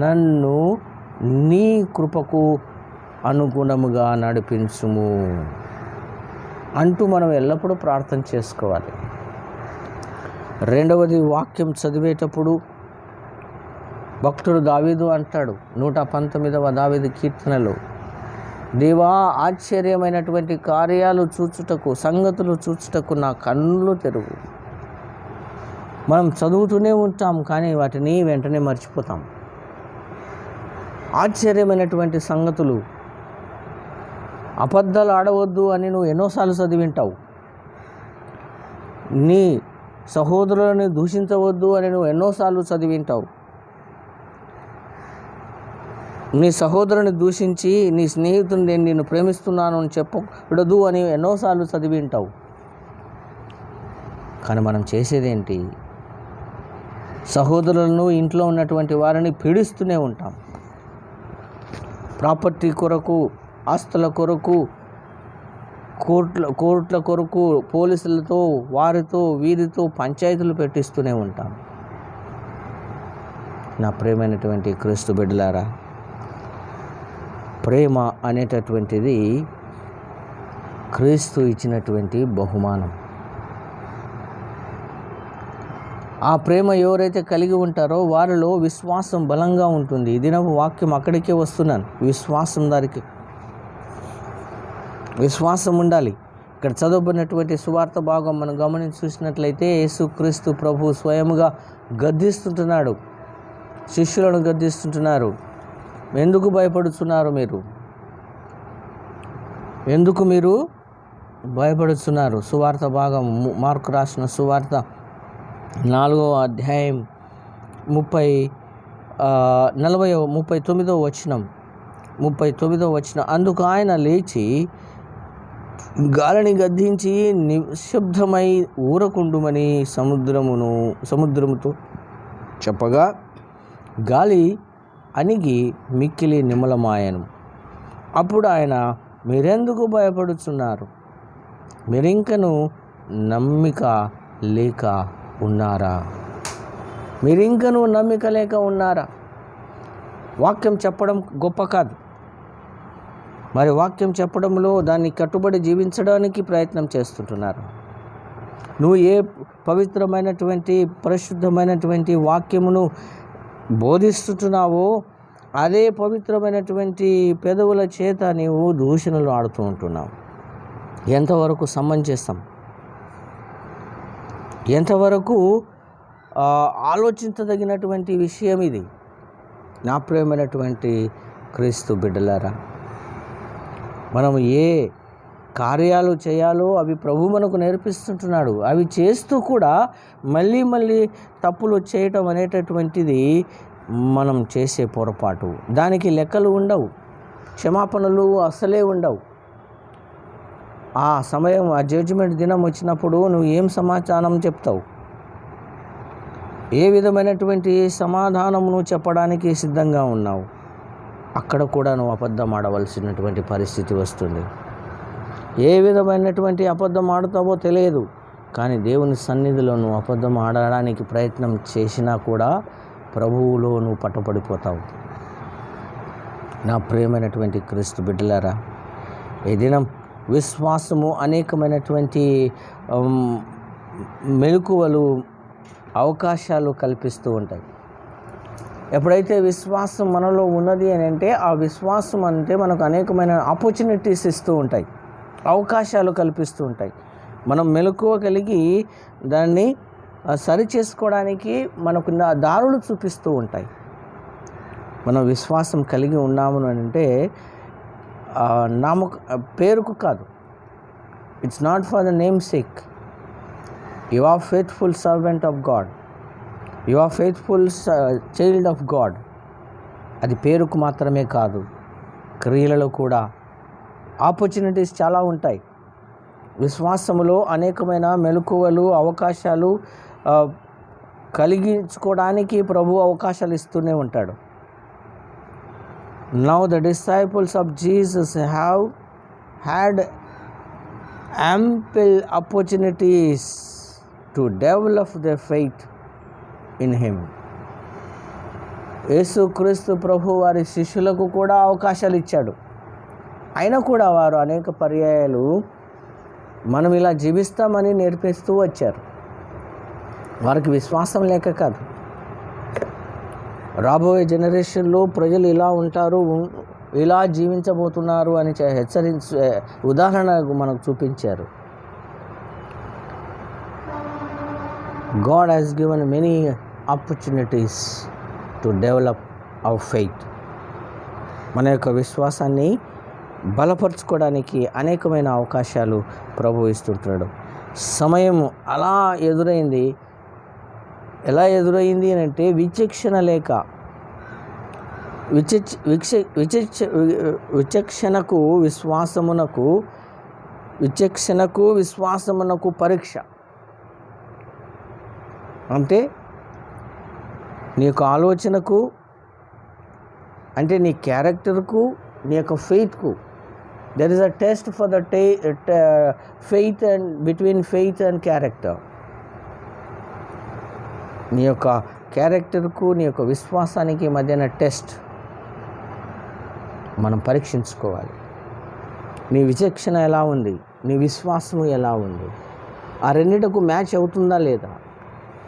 నన్ను నీ కృపకు అనుగుణముగా నడిపించుము అంటూ మనం ఎల్లప్పుడూ ప్రార్థన చేసుకోవాలి. రెండవది, వాక్యం చదివేటప్పుడు భక్తుడు దావీదు అంటాడు 119వ దావీదు కీర్తనలో, దేవా, ఆశ్చర్యమైనటువంటి కార్యాలు చూచుటకు, సంగతులు చూచుటకు నా కన్నులు తెరువు. మనం చదువుతూనే ఉంటాం, కానీ వాటిని వెంటనే మర్చిపోతాం. ఆశ్చర్యమైనటువంటి సంగతులు, అబద్ధాలు ఆడవద్దు అని నువ్వు ఎన్నోసార్లు చదివింటావు. నీ సహోదరులను దూషించవద్దు అని నువ్వు ఎన్నోసార్లు చదివింటావు. నీ సహోదరుని దూషించి నీ స్నేహితుని నేను నిన్ను ప్రేమిస్తున్నాను అని చెప్పకూడదు అని ఎన్నోసార్లు చదివింటావు. కానీ మనం చేసేదేంటి? సహోదరులను, ఇంట్లో ఉన్నటువంటి వారిని పీడిస్తూనే ఉంటాం. ప్రాపర్టీ కొరకు, ఆస్తుల కొరకు, కోర్టుల కొరకు పోలీసులతో, వారితో వీరితో పంచాయతీలు పెట్టిస్తూనే ఉంటాం. నా ప్రేమైనటువంటి క్రీస్తు బిడ్డలారా, ప్రేమ అనేటటువంటిది క్రీస్తు ఇచ్చినటువంటి బహుమానం. ఆ ప్రేమ ఎవరైతే కలిగి ఉంటారో వారిలో విశ్వాసం బలంగా ఉంటుంది. ఇది నా వాక్యం, అక్కడికే వస్తున్నాను. విశ్వాసం ఉండాలి. ఇక్కడ చదవబడినటువంటి సువార్త భాగం మనం గమనించి చూసినట్లయితే యేసుక్రీస్తు ప్రభు స్వయముగా గద్దిస్తుంటున్నాడు, శిష్యులను గద్దిస్తుంటున్నారు. ఎందుకు భయపడుతున్నారు మీరు? ఎందుకు మీరు భయపడుతున్నారు? సువార్త భాగం, మార్కు రాసిన సువార్త 4వ అధ్యాయం 39వ వచనం. అందుకు ఆయన లేచి గాలిని గద్దించి నిశ్శబ్దమై ఊరకుండుమని సముద్రముతో చెప్పగా గాలి అణిగి మిక్కిలి నిమ్మలమాయను. అప్పుడు ఆయన, మీరెందుకు భయపడుతున్నారు? మీరింకను నమ్మిక లేక ఉన్నారా? వాక్యం చెప్పడం గొప్ప కాదు, మరి వాక్యం చెప్పడంలో దాన్ని కట్టుబడి జీవించడానికి ప్రయత్నం చేస్తుంటున్నారు. నువ్వు ఏ పవిత్రమైనటువంటి, పరిశుద్ధమైనటువంటి వాక్యమును బోధిస్తుంటున్నావో అదే పవిత్రమైనటువంటి పెదవుల చేత నీవు దూషణలు ఆడుతూ ఉంటున్నావు. ఎంతవరకు సమంజసం? ఎంతవరకు ఆలోచించదగినటువంటి విషయం ఇది? నా ప్రియమైనటువంటి క్రీస్తు బిడ్డలారా, మనం ఏ కార్యాలు చేయాలో అవి ప్రభు మనకు నేర్పిస్తుంటున్నాడు. అవి చేస్తూ కూడా మళ్ళీ తప్పులు చేయటం అనేటటువంటిది మనం చేసే పొరపాటు. దానికి లెక్కలు ఉండవు, క్షమాపణలు అసలే ఉండవు. ఆ సమయం, ఆ జడ్జిమెంట్ దినం వచ్చినప్పుడు నువ్వు ఏం సమాధానం చెప్తావు? ఏ విధమైనటువంటి సమాధానం నువ్వు చెప్పడానికి సిద్ధంగా ఉన్నావు? అక్కడ కూడా నువ్వు అబద్ధం ఆడవలసినటువంటి పరిస్థితి వస్తుంది. ఏ విధమైనటువంటి అబద్ధం ఆడుతావో తెలియదు, కానీ దేవుని సన్నిధిలో నువ్వు అబద్ధం ఆడడానికి ప్రయత్నం చేసినా కూడా ప్రభువులో నువ్వు పట్టుపడిపోతావు. నా ప్రియమైనటువంటి క్రీస్తు బిడ్డలారా, ఈ దినం విశ్వాసము అనేకమైనటువంటి మెలకువలు, అవకాశాలు కల్పిస్తూ ఉంటాయి. ఎప్పుడైతే విశ్వాసం మనలో ఉన్నది అని అంటే, ఆ విశ్వాసం అంటే మనకు అనేకమైన ఆపర్చునిటీస్ ఇస్తూ ఉంటాయి, అవకాశాలు కల్పిస్తూ ఉంటాయి. మనం మెలకువ కలిగి దాన్ని సరి చేసుకోవడానికి మనకు దారులు చూపిస్తూ ఉంటాయి. మనం విశ్వాసం కలిగి ఉన్నాము అని అంటే పేరుకు కాదు. It's not for the name sake. You are faithful servant of God, you are faithful child of God. అది పేరుకు మాత్రమే కాదు, క్రియలలో కూడా ఆపర్చునిటీస్ చాలా ఉంటాయి. విశ్వాసములో అనేకమైన మెలకువలు, అవకాశాలు కలిగించుకోవడానికి ప్రభు అవకాశాలు ఇస్తూనే ఉంటాడు. Now the disciples of Jesus have had ample opportunities to develop their faith in him. యేసుక్రీస్తు ప్రభు వారి శిష్యులకు కూడా అవకాశాలు ఇచ్చాడు. అయినా కూడా వారు అనేక పర్యాయాలు మనం ఇలా జీవిస్తామని నేర్పిస్తూ వచ్చారు. వారికి విశ్వాసం లేక కాదు. రాబోయే జనరేషన్లో ప్రజలు ఇలా ఉంటారు, ఇలా జీవించబోతున్నారు అని ఉదాహరణ మనకు చూపించారు. God has given many opportunities to develop our faith. మన యొక్క విశ్వాసాన్ని బలపరచుకోవడానికి అనేకమైన అవకాశాలు ప్రభు ఇస్తుంటాడు. సమయం అలా ఎదురైంది. ఎలా ఎదురైంది అని అంటే విచక్షణ లేక, విచక్షణకు విశ్వాసమునకు పరీక్ష. అంటే నీ యొక్క ఆలోచనకు, అంటే నీ క్యారెక్టర్కు, నీ యొక్క ఫెయిత్కు. There is a test for the faith and between faith and character. నీ యొక్క క్యారెక్టర్కు, నీ యొక్క విశ్వాసానికి మధ్యన టెస్ట్ మనం పరీక్షించుకోవాలి. నీ విచక్షణ ఎలా ఉంది, నీ విశ్వాసము ఎలా ఉంది, ఆ రెండిటకు మ్యాచ్ అవుతుందా లేదా.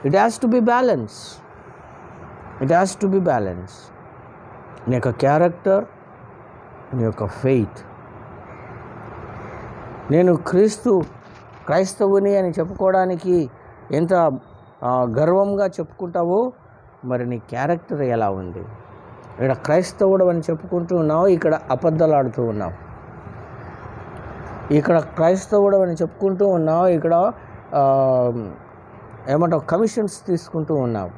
It has to be balance. నీ యొక్క క్యారెక్టర్, నీ యొక్క ఫెయిత్. నేను క్రైస్తవుని అని చెప్పుకోవడానికి ఎంత గర్వంగా చెప్పుకుంటావో, మరి నీ క్యారెక్టర్ ఎలా ఉంది. ఇక్కడ క్రైస్తవుడు అని చెప్పుకుంటూ ఉన్నావు, ఇక్కడ అబద్ధాలు ఆడుతూ ఉన్నావు. ఇక్కడ క్రైస్తవుడు అని చెప్పుకుంటూ ఉన్నావు, ఇక్కడ ఏమంటావు కమిషన్స్ తీసుకుంటూ ఉన్నావు.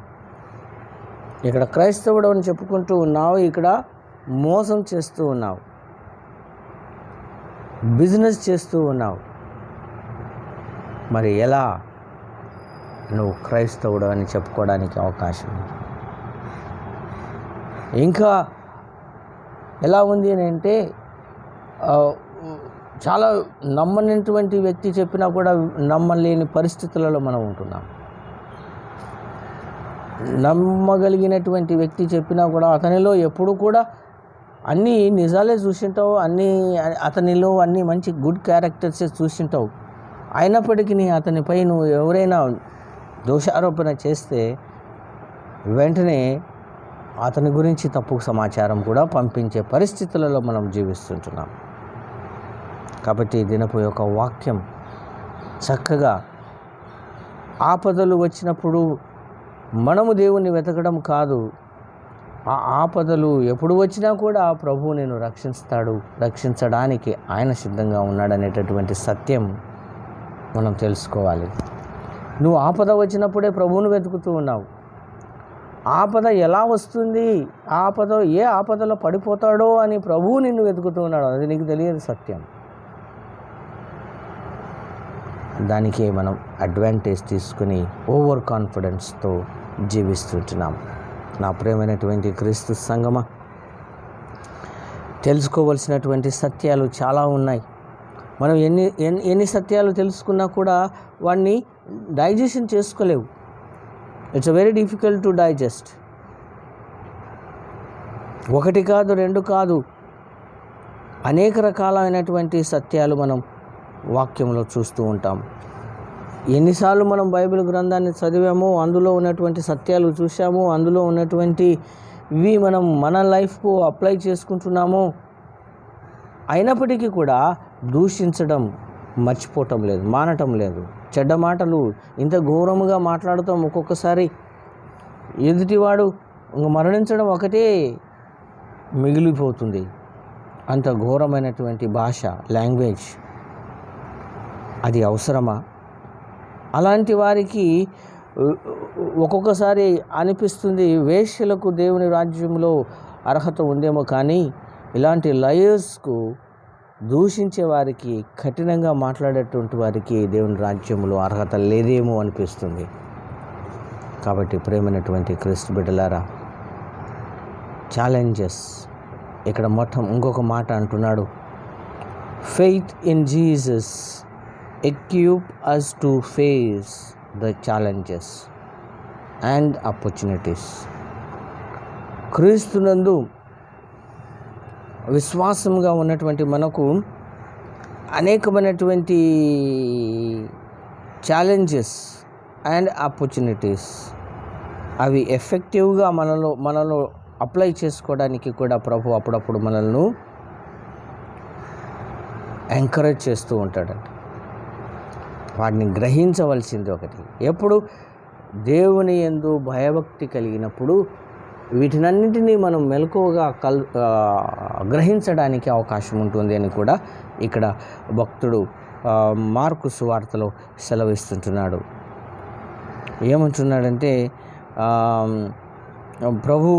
ఇక్కడ క్రైస్తవుడు అని చెప్పుకుంటూ ఉన్నావు, ఇక్కడ మోసం చేస్తూ ఉన్నావు, బిజినెస్ చేస్తూ ఉన్నావు. మరి ఎలా నువ్వు క్రైస్తవుడు అని చెప్పుకోవడానికి అవకాశం ఉంది? ఇంకా ఎలా ఉంది అని అంటే చాలా నమ్మనటువంటి వ్యక్తి చెప్పినా కూడా నమ్మలేని పరిస్థితులలో మనం ఉంటున్నాం. నమ్మగలిగినటువంటి వ్యక్తి చెప్పినా కూడా అతనిలో ఎప్పుడు కూడా అన్నీ నిజాలే చూసింటావు, అతనిలో అన్ని మంచి గుడ్ క్యారెక్టర్సే చూసింటావు. అయినప్పటికీ అతనిపై నువ్వు ఎవరైనా దోషారోపణ చేస్తే వెంటనే అతని గురించి తప్పు సమాచారం కూడా పంపించే పరిస్థితులలో మనం జీవిస్తుంటున్నాం. కాబట్టి దినపు యొక్క వాక్యం చక్కగా ఆపదలు వచ్చినప్పుడు మనము దేవుణ్ణి వెతకడం కాదు, ఆ ఆపదలు ఎప్పుడు వచ్చినా కూడా ప్రభువు నేను రక్షించడానికి ఆయన సిద్ధంగా ఉన్నాడనేటటువంటి సత్యం మనం తెలుసుకోవాలి. నువ్వు ఆపద వచ్చినప్పుడే ప్రభువును వెతుకుతూ ఉన్నావు. ఆపద ఎలా వస్తుంది, ఏ ఆపదలో పడిపోతాడో అని ప్రభువు నిన్ను వెతుకుతూ ఉన్నాడు. అది నీకు తెలియదు సత్యం. దానికే మనం అడ్వాంటేజ్ తీసుకుని ఓవర్ కాన్ఫిడెన్స్తో జీవిస్తుంటున్నాం. నా ప్రియమైనటువంటి క్రీస్తు సంగమా, తెలుసుకోవలసినటువంటి సత్యాలు చాలా ఉన్నాయి. మనం ఎన్ని సత్యాలు తెలుసుకున్నా కూడా వాడిని డైజెషన్ చేసుకోలేవు. It's very difficult to digest. ఒకటి కాదు, రెండు కాదు, అనేక రకాలైనటువంటి సత్యాలు మనం వాక్యంలో చూస్తూ ఉంటాం. ఎన్నిసార్లు మనం బైబిల్ గ్రంథాన్ని చదివామో, అందులో ఉన్నటువంటి సత్యాలు చూసాము, అందులో ఉన్నటువంటివి మనం మన లైఫ్కు అప్లై చేసుకుంటున్నాము. అయినప్పటికీ కూడా దూషించడం మర్చిపోవటం లేదు, మానటం లేదు. చెడ్డ మాటలు ఇంత ఘోరముగా మాట్లాడుతాం. ఒక్కొక్కసారి ఎదుటివాడు మరణించడం ఒకటే మిగిలిపోతుంది. అంత ఘోరమైనటువంటి భాష, లాంగ్వేజ్, అది అవసరమా? అలాంటి వారికి ఒక్కొక్కసారి అనిపిస్తుంది వేశ్యలకు దేవుని రాజ్యంలో అర్హత ఉందేమో, కానీ ఇలాంటి లయర్స్కు, దూషించే వారికి, కఠినంగా మాట్లాడేటువంటి వారికి దేవుని రాజ్యంలో అర్హత లేదేమో అనిపిస్తుంది. కాబట్టి ప్రేమైనటువంటి క్రీస్తు బిడ్డలారా, ఛాలెంజెస్ ఇక్కడ ఇంకొక మాట అంటున్నాడు, faith in Jesus equip us to face the challenges and opportunities. క్రీస్తునందు విశ్వాసంగా ఉన్నటువంటి మనకు అనేకమైనటువంటి ఛాలెంజెస్ అండ్ ఆపర్చునిటీస్ అవి ఎఫెక్టివ్గా మనలో అప్లై చేసుకోవడానికి కూడా ప్రభు అప్పుడప్పుడు మనల్ని ఎంకరేజ్ చేస్తూ ఉంటాడంట. వాటిని గ్రహించవలసింది ఒకటి. ఎప్పుడు దేవుని యందు భయభక్తి కలిగినప్పుడు వీటినన్నింటినీ మనం మెలకువగా గ్రహించడానికి అవకాశం ఉంటుంది అని కూడా ఇక్కడ భక్తుడు మార్కు సువార్తలో సెలవిస్తుంటున్నాడు. ఏమంటున్నాడంటే ప్రభు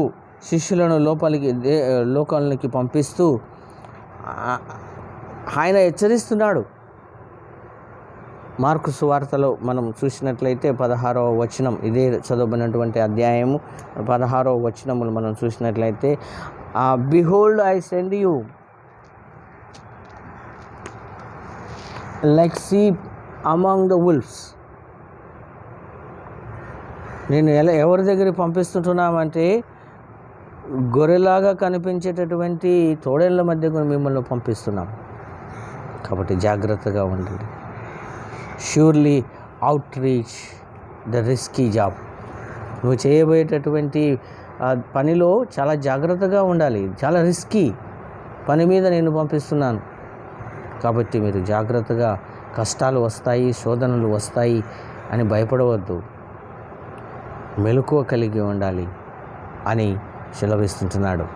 శిష్యులను లోకాలకి పంపిస్తూ ఆయన హెచ్చరిస్తున్నాడు. మార్కు సువార్తలో మనం చూసినట్లయితే 16వ వచనం, ఇదే చదవబడినటువంటి అధ్యాయము 16వ వచనములు మనం చూసినట్లయితే, behold I send you like sheep among the wolves. నేను ఎవరి దగ్గరికి పంపిస్తుంటున్నామంటే గొర్రెలాగా కనిపించేటటువంటి తోడేళ్ల మధ్య మిమ్మల్ని పంపిస్తున్నాం. కాబట్టి జాగ్రత్తగా ఉండండి. Surely out reach the risky job. నువ్వు చేయబోయేటటువంటి పనిలో చాలా జాగ్రత్తగా ఉండాలి. చాలా రిస్కీ పని మీద నేను పంపిస్తున్నాను కాబట్టి మీరు జాగ్రత్తగా, కష్టాలు వస్తాయి, శోధనలు వస్తాయి అని భయపడవద్దు, మెలకువ కలిగి ఉండాలి అని సెలవిస్తుంటున్నాడు.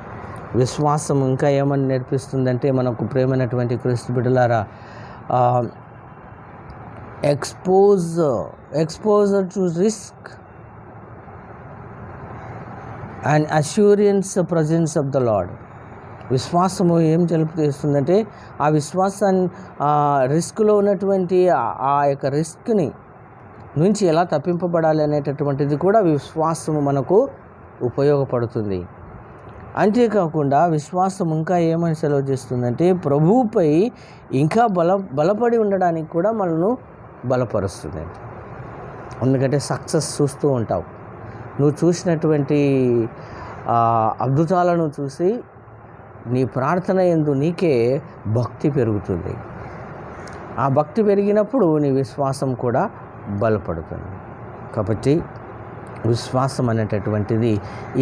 విశ్వాసం ఇంకా ఏమని నేర్పిస్తుందంటే మనకు ప్రేమైనటువంటి క్రీస్తు బిడ్డలారా, exposure to risk and assurance presence of the Lord. విశ్వాసము ఏం తెలుపుతుందంటే ఆ విశ్వాసాన్ని రిస్క్లో ఉన్నటువంటి ఆ యొక్క రిస్క్ని నుంచి ఎలా తప్పింపబడాలి అనేటటువంటిది కూడా విశ్వాసము మనకు ఉపయోగపడుతుంది. అంతేకాకుండా విశ్వాసం ఇంకా ఏమని సెలవు చేస్తుందంటే ప్రభువుపై ఇంకా బలపడి ఉండడానికి కూడా మనను బలపరుస్తుంది. ఎందుకంటే సక్సెస్ చూస్తూ ఉంటావు, నువ్వు చూసినటువంటి అద్భుతాలను చూసి నీ ప్రార్థన యందు నీకే భక్తి పెరుగుతుంది. ఆ భక్తి పెరిగినప్పుడు నీ విశ్వాసం కూడా బలపడుతుంది. కాబట్టి విశ్వాసం అనేటటువంటిది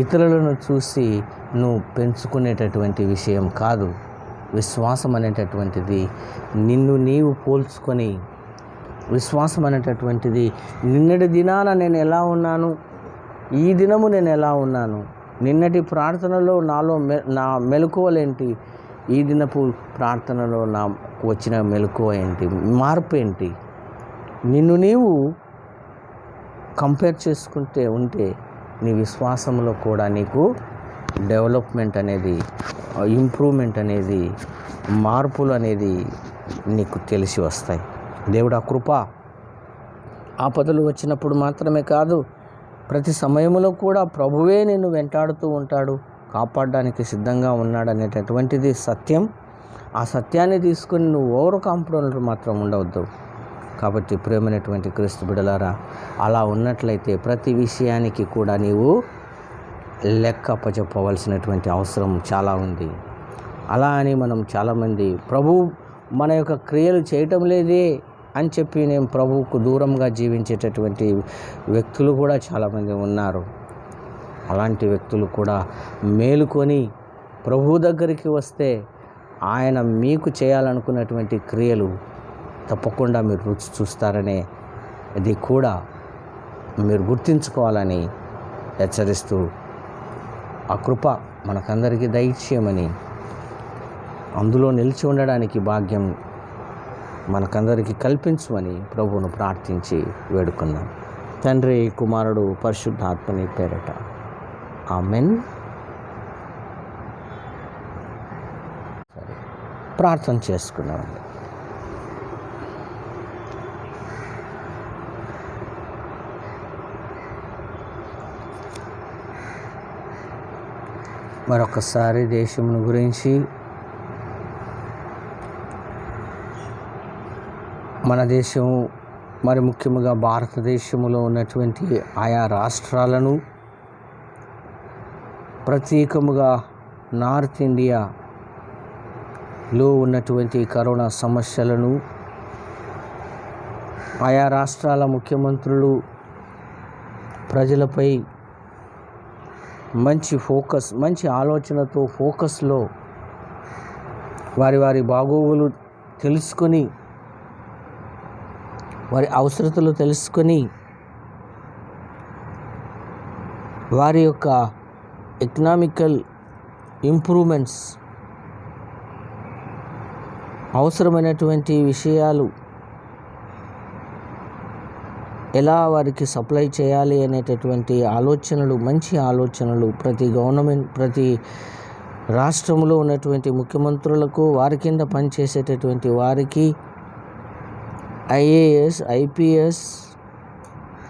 ఇతరులను చూసి నువ్వు పెంచుకునేటటువంటి విషయం కాదు. విశ్వాసం అనేటటువంటిది నిన్ను నీవు పోల్చుకొని, విశ్వాసం అనేటటువంటిది నిన్నటి దినాన నేను ఎలా ఉన్నాను, ఈ దినము నేను ఎలా ఉన్నాను, నిన్నటి ప్రార్థనలో నా మెలకువలేంటి, ఈ దినపు ప్రార్థనలో నాకు వచ్చిన మెలకువ ఏంటి, మార్పు ఏంటి, నిన్ను నీవు కంపేర్ చేసుకుంటే ఉంటే నీ విశ్వాసంలో కూడా నీకు డెవలప్మెంట్ అనేది, ఇంప్రూవ్మెంట్ అనేది, మార్పులు అనేది నీకు తెలిసి వస్తాయి. దేవుడు ఆ కృప ఆపదలు వచ్చినప్పుడు మాత్రమే కాదు, ప్రతి సమయంలో కూడా ప్రభువే నిన్ను వెంటాడుతూ ఉంటాడు, కాపాడడానికి సిద్ధంగా ఉన్నాడు అనేటటువంటిది సత్యం. ఆ సత్యాన్ని తీసుకొని నువ్వు ఓవర్ కాన్ఫిడెంట్ మాత్రం ఉండవద్దు. కాబట్టి ప్రేమైనటువంటి క్రీస్తు బిడ్డలారా, అలా ఉన్నట్లయితే ప్రతి విషయానికి కూడా నీవు లెక్క అప్పచెప్పవలసినటువంటి అవసరం చాలా ఉంది. అలా అని మనం చాలామంది ప్రభు మన యొక్క క్రియలు చేయటం లేదే అని చెప్పి నేను ప్రభువుకు దూరంగా జీవించేటటువంటి వ్యక్తులు కూడా చాలామంది ఉన్నారు. అలాంటి వ్యక్తులు కూడా మేలుకొని ప్రభు దగ్గరికి వస్తే ఆయన మీకు చేయాలనుకున్నటువంటి క్రియలు తప్పకుండా మీరు రుచి చూస్తారనే ఇది కూడా మీరు గుర్తించుకోవాలని హెచ్చరిస్తూ ఆ కృప మనకందరికీ దయచేయమని, అందులో నిలిచి ఉండడానికి భాగ్యం మనకందరికీ కల్పించమని ప్రభువును ప్రార్థించి వేడుకున్నాం. తండ్రి, కుమారుడు, పరిశుద్ధాత్మని పేరట ఆమెన్. ప్రార్థన చేసుకున్నామండి. మరొకసారి దేశమును గురించి, మన దేశం మరి ముఖ్యంగా భారతదేశంలో ఉన్నటువంటి ఆయా రాష్ట్రాలను, ప్రత్యేకముగా నార్త్ ఇండియాలో ఉన్నటువంటి కరోనా సమస్యలను ఆయా రాష్ట్రాల ముఖ్యమంత్రులు ప్రజలపై మంచి ఆలోచనతో ఫోకస్లో వారి బాగోగులు తెలుసుకొని, వారి అవసరతలు తెలుసుకొని, వారి యొక్క ఎకనామికల్ ఇంప్రూవ్మెంట్స్, అవసరమైనటువంటి విషయాలు ఎలా వారికి సప్లై చేయాలి అనేటటువంటి ఆలోచనలు, మంచి ఆలోచనలు ప్రతి రాష్ట్రంలో ఉన్నటువంటి ముఖ్యమంత్రులకు, వారి కింద పనిచేసేటటువంటి వారికి, ఐఏఎస్, ఐపీఎస్,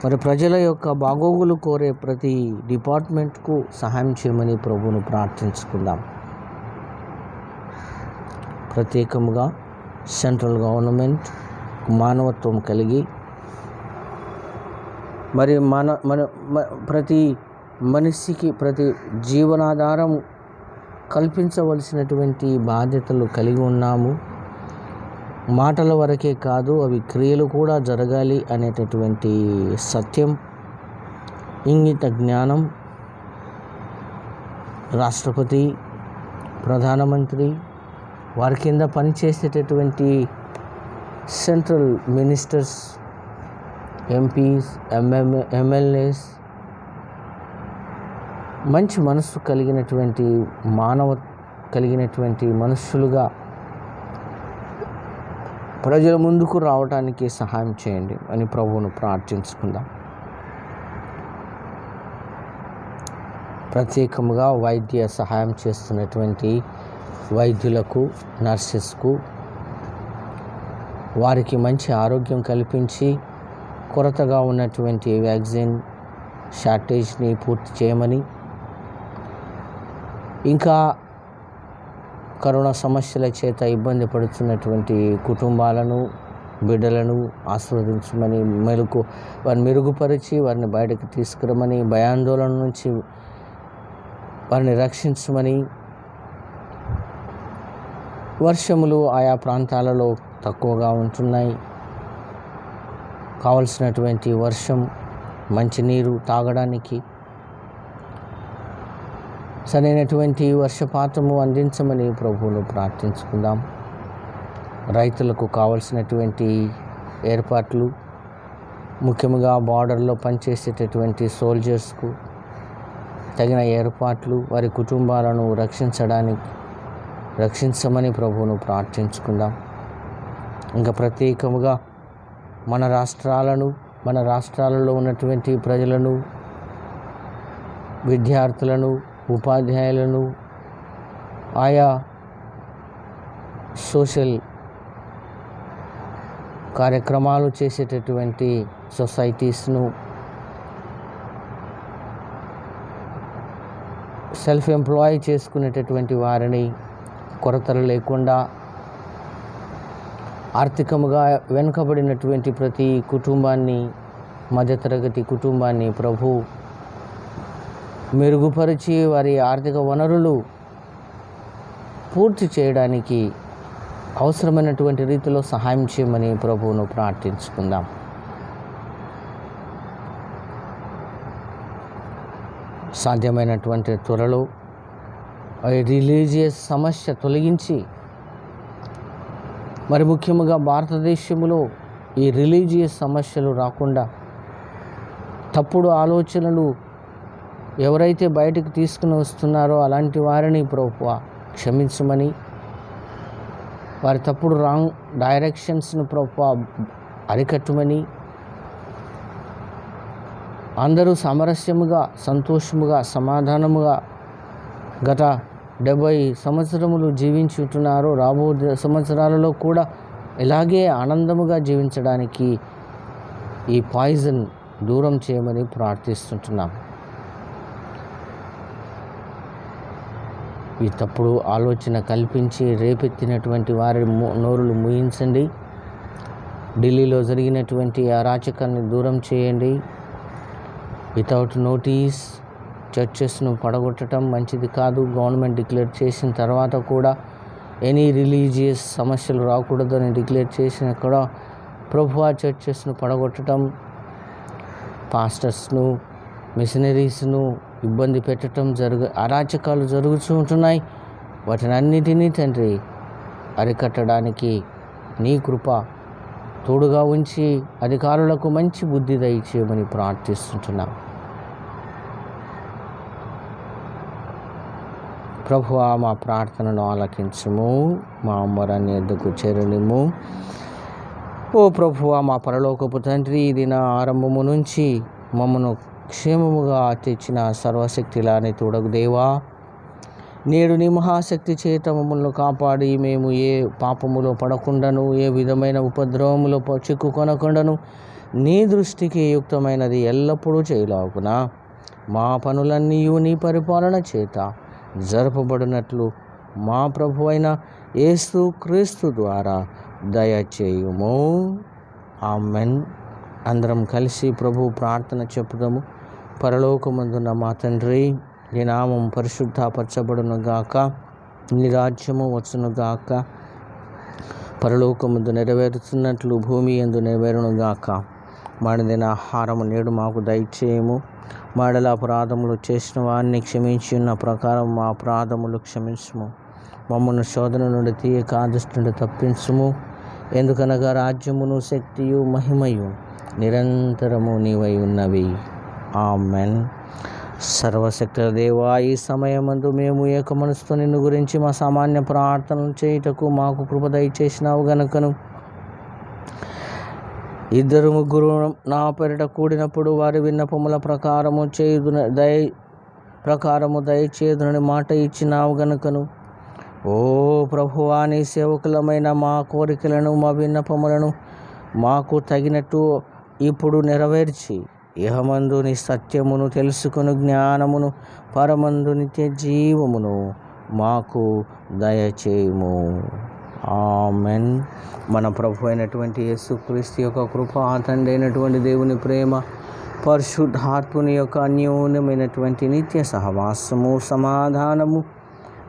మరి ప్రజల యొక్క బాగోగులు కోరే ప్రతి డిపార్ట్మెంట్కు సహాయం చేయమని ప్రభువును ప్రార్థించుకుందాం. ప్రత్యేకంగా సెంట్రల్ గవర్నమెంట్ మానవత్వం కలిగి మరి ప్రతి మనిషికి ప్రతి జీవనాధారం కల్పించవలసినటువంటి బాధ్యతలు కలిగి ఉన్నాము. మాటల వరకే కాదు, అవి క్రియలు కూడా జరగాలి అనేటటువంటి సత్యం, ఇంగిత జ్ఞానం రాష్ట్రపతి, ప్రధానమంత్రి, వారి కింద పనిచేసేటటువంటి సెంట్రల్ మినిస్టర్స్, ఎంపీస్, ఎమ్మెల్యేస్ మంచి మనస్సు కలిగినటువంటి మనుషులుగా ప్రజల ముందుకు రావడానికి సహాయం చేయండి అని ప్రభువును ప్రార్థించుకుందాం. ప్రత్యేకంగా వైద్య సహాయం చేస్తున్నటువంటి వైద్యులకు, నర్సెస్కు, వారికి మంచి ఆరోగ్యం కల్పించి కొరతగా ఉన్నటువంటి వ్యాక్సిన్ షార్టేజ్ని పూర్తి చేయమని, ఇంకా కరోనా సమస్యల చేత ఇబ్బంది పడుతున్నటువంటి కుటుంబాలను, బిడ్డలను ఆశీర్వదించమని, వారిని మెరుగుపరిచి వారిని బయటకు తీసుకురమని, భయాందోళన నుంచి వారిని రక్షించమని, వర్షములు ఆయా ప్రాంతాలలో తక్కువగా ఉంటున్నాయి, కావలసినటువంటి వర్షం, మంచినీరు తాగడానికి సరైనటువంటి వర్షపాతము అందించమని ప్రభువును ప్రార్థించుకుందాం. రైతులకు కావలసినటువంటి ఏర్పాట్లు, ముఖ్యంగా బార్డర్లో పనిచేసేటటువంటి సోల్జర్స్కు తగిన ఏర్పాట్లు, వారి కుటుంబాలను రక్షించమని ప్రభువును ప్రార్థించుకుందాం. ఇంకా ప్రత్యేకముగా మన రాష్ట్రాలలో ఉన్నటువంటి ప్రజలను, విద్యార్థులను, ఉపాధ్యాయులను, ఆయా సోషల్ కార్యక్రమాలు చేసేటటువంటి సొసైటీస్ను, సెల్ఫ్ ఎంప్లాయ్ చేసుకునేటటువంటి వారిని కొరతలు లేకుండా, ఆర్థికంగా వెనుకబడినటువంటి ప్రతి కుటుంబాన్ని, మధ్యతరగతి కుటుంబాన్ని ప్రభు మెరుగుపరిచి వారి ఆర్థిక వనరులు పూర్తి చేయడానికి అవసరమైనటువంటి రీతిలో సహాయం చేయమని ప్రభువును ప్రార్థించుకుందాం. సాధ్యమైనటువంటి త్వరలో రిలీజియస్ సమస్య తొలగించి, మరి ముఖ్యంగా భారతదేశంలో ఈ రిలీజియస్ సమస్యలు రాకుండా, తప్పుడు ఆలోచనలు ఎవరైతే బయటకు తీసుకుని వస్తున్నారో అలాంటి వారిని ప్రభువా క్షమించమని, వారి తప్పుడు రాంగ్ డైరెక్షన్స్ను ప్రభువా అరికట్టమని, అందరూ సామరస్యముగా, సంతోషముగా, సమాధానముగా గత 70 సంవత్సరములు జీవించి ఉంటున్నారు. రాబో సంవత్సరాలలో కూడా ఇలాగే ఆనందముగా జీవించడానికి ఈ పాయిజన్ దూరం చేయమని ప్రార్థిస్తుంటున్నాం. ఈ తప్పుడు ఆలోచన కల్పించి రేపెత్తినటువంటి వారి నోరులు మూయించండి. ఢిల్లీలో జరిగినటువంటి అరాచకాన్ని దూరం చేయండి. వితౌట్ నోటీస్ చర్చెస్ను పడగొట్టడం మంచిది కాదు. గవర్నమెంట్ డిక్లేర్ చేసిన తర్వాత కూడా ఎనీ రిలీజియస్ సమస్యలు రాకూడదని డిక్లేర్ చేసిన కూడా ప్రభువా చర్చెస్ను పడగొట్టడం, పాస్టర్స్ను, మిషనరీస్ను ఇబ్బంది పెట్టడం అరాచకాలు జరుగుతూ ఉంటున్నాయి. వాటిని అన్నిటినీ తండ్రి అరికట్టడానికి నీ కృప తోడుగా ఉంచి అధికారులకు మంచి బుద్ధి దయచేయమని ప్రార్థిస్తుంటున్నాం. ప్రభువా మా ప్రార్థనను ఆలకించుము, మా అమ్మరాన్ని ఎద్దుకు చేరనిము. ఓ ప్రభువా మా పరలోకపు తండ్రి, ఇది నా ఆరంభము నుంచి మమ్మను క్షేమముగా తెచ్చిన సర్వశక్తిలాని తోడగు దేవా, నేడు నీ మహాశక్తి చేత మమ్మల్ని కాపాడి మేము ఏ పాపములో పడకుండాను, ఏ విధమైన ఉపద్రవములో చిక్కుకొనకుండాను నీ దృష్టికి యుక్తమైనది ఎల్లప్పుడూ చేయలాగున మా పనులన్నీ నీ పరిపాలన చేత జరపబడినట్లు మా ప్రభు అయిన యేసు క్రీస్తు ద్వారా దయచేయుము. ఆమెన్. అందరం కలిసి ప్రభు ప్రార్థన చెప్పుదాము. పరలోకమందున్న మా తండ్రి, నీ నామం పరిశుద్ధపరచబడునుగాక, నీ రాజ్యము వచ్చునుగాక, పరలోకమందు నెరవేరుతున్నట్లు భూమి యందు నెరవేరునుగాక. మాడిన ఆహారము నేడు మాకు దయచేయము. మాడల అపరాధములు చేసిన వారిని క్షమించి ఉన్న ప్రకారం మా అపరాధములు క్షమించుము. మమ్మల్ని శోధన నుండి తీయక దుష్టు నుండి తప్పించుము. ఎందుకనగా రాజ్యమును, శక్తియు, మహిమయు నిరంతరము నీవై ఉన్నవి. ఆమెన్. సర్వశక్తుల దేవా, ఈ సమయమందు మేము ఏక మనసుతో నిన్ను గురించి మా సామాన్య ప్రార్థనలు చేయుటకు మాకు కృప దయచేసినావు గనుకను, ఇద్దరు ముగ్గురు నా పేరిట కూడినప్పుడు వారి విన్నపముల ప్రకారము దయచేదునని మాట ఇచ్చినావు గనుకను, ఓ ప్రభువా, నీ సేవకులమైన మా కోరికలను, మా విన్నపములను మాకు తగినట్టు ఇప్పుడు నెరవేర్చి ఇహమందు నీ సత్యమును తెలుసుకుని జ్ఞానమును, పరమందు నిత్య జీవమును మాకు దయచేయుము. ఆమెన్. మన ప్రభు అయినటువంటి యేసుక్రీస్తు యొక్క కృప, తండ్రి అయినటువంటి దేవుని ప్రేమ, పరిశుద్ధాత్ముని యొక్క అన్యోన్యమైనటువంటి నిత్య సహవాసము, సమాధానము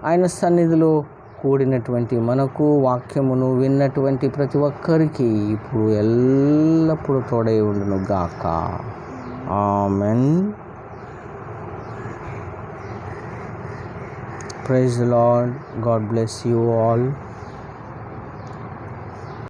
ఆయన సన్నిధిలో కూడినటువంటి మనకు, వాక్యమును విన్నటువంటి ప్రతి ఒక్కరికి ఇప్పుడు ఎల్లప్పుడూ తోడై ఉండును గాక. Amen. Praise the Lord. God bless you all.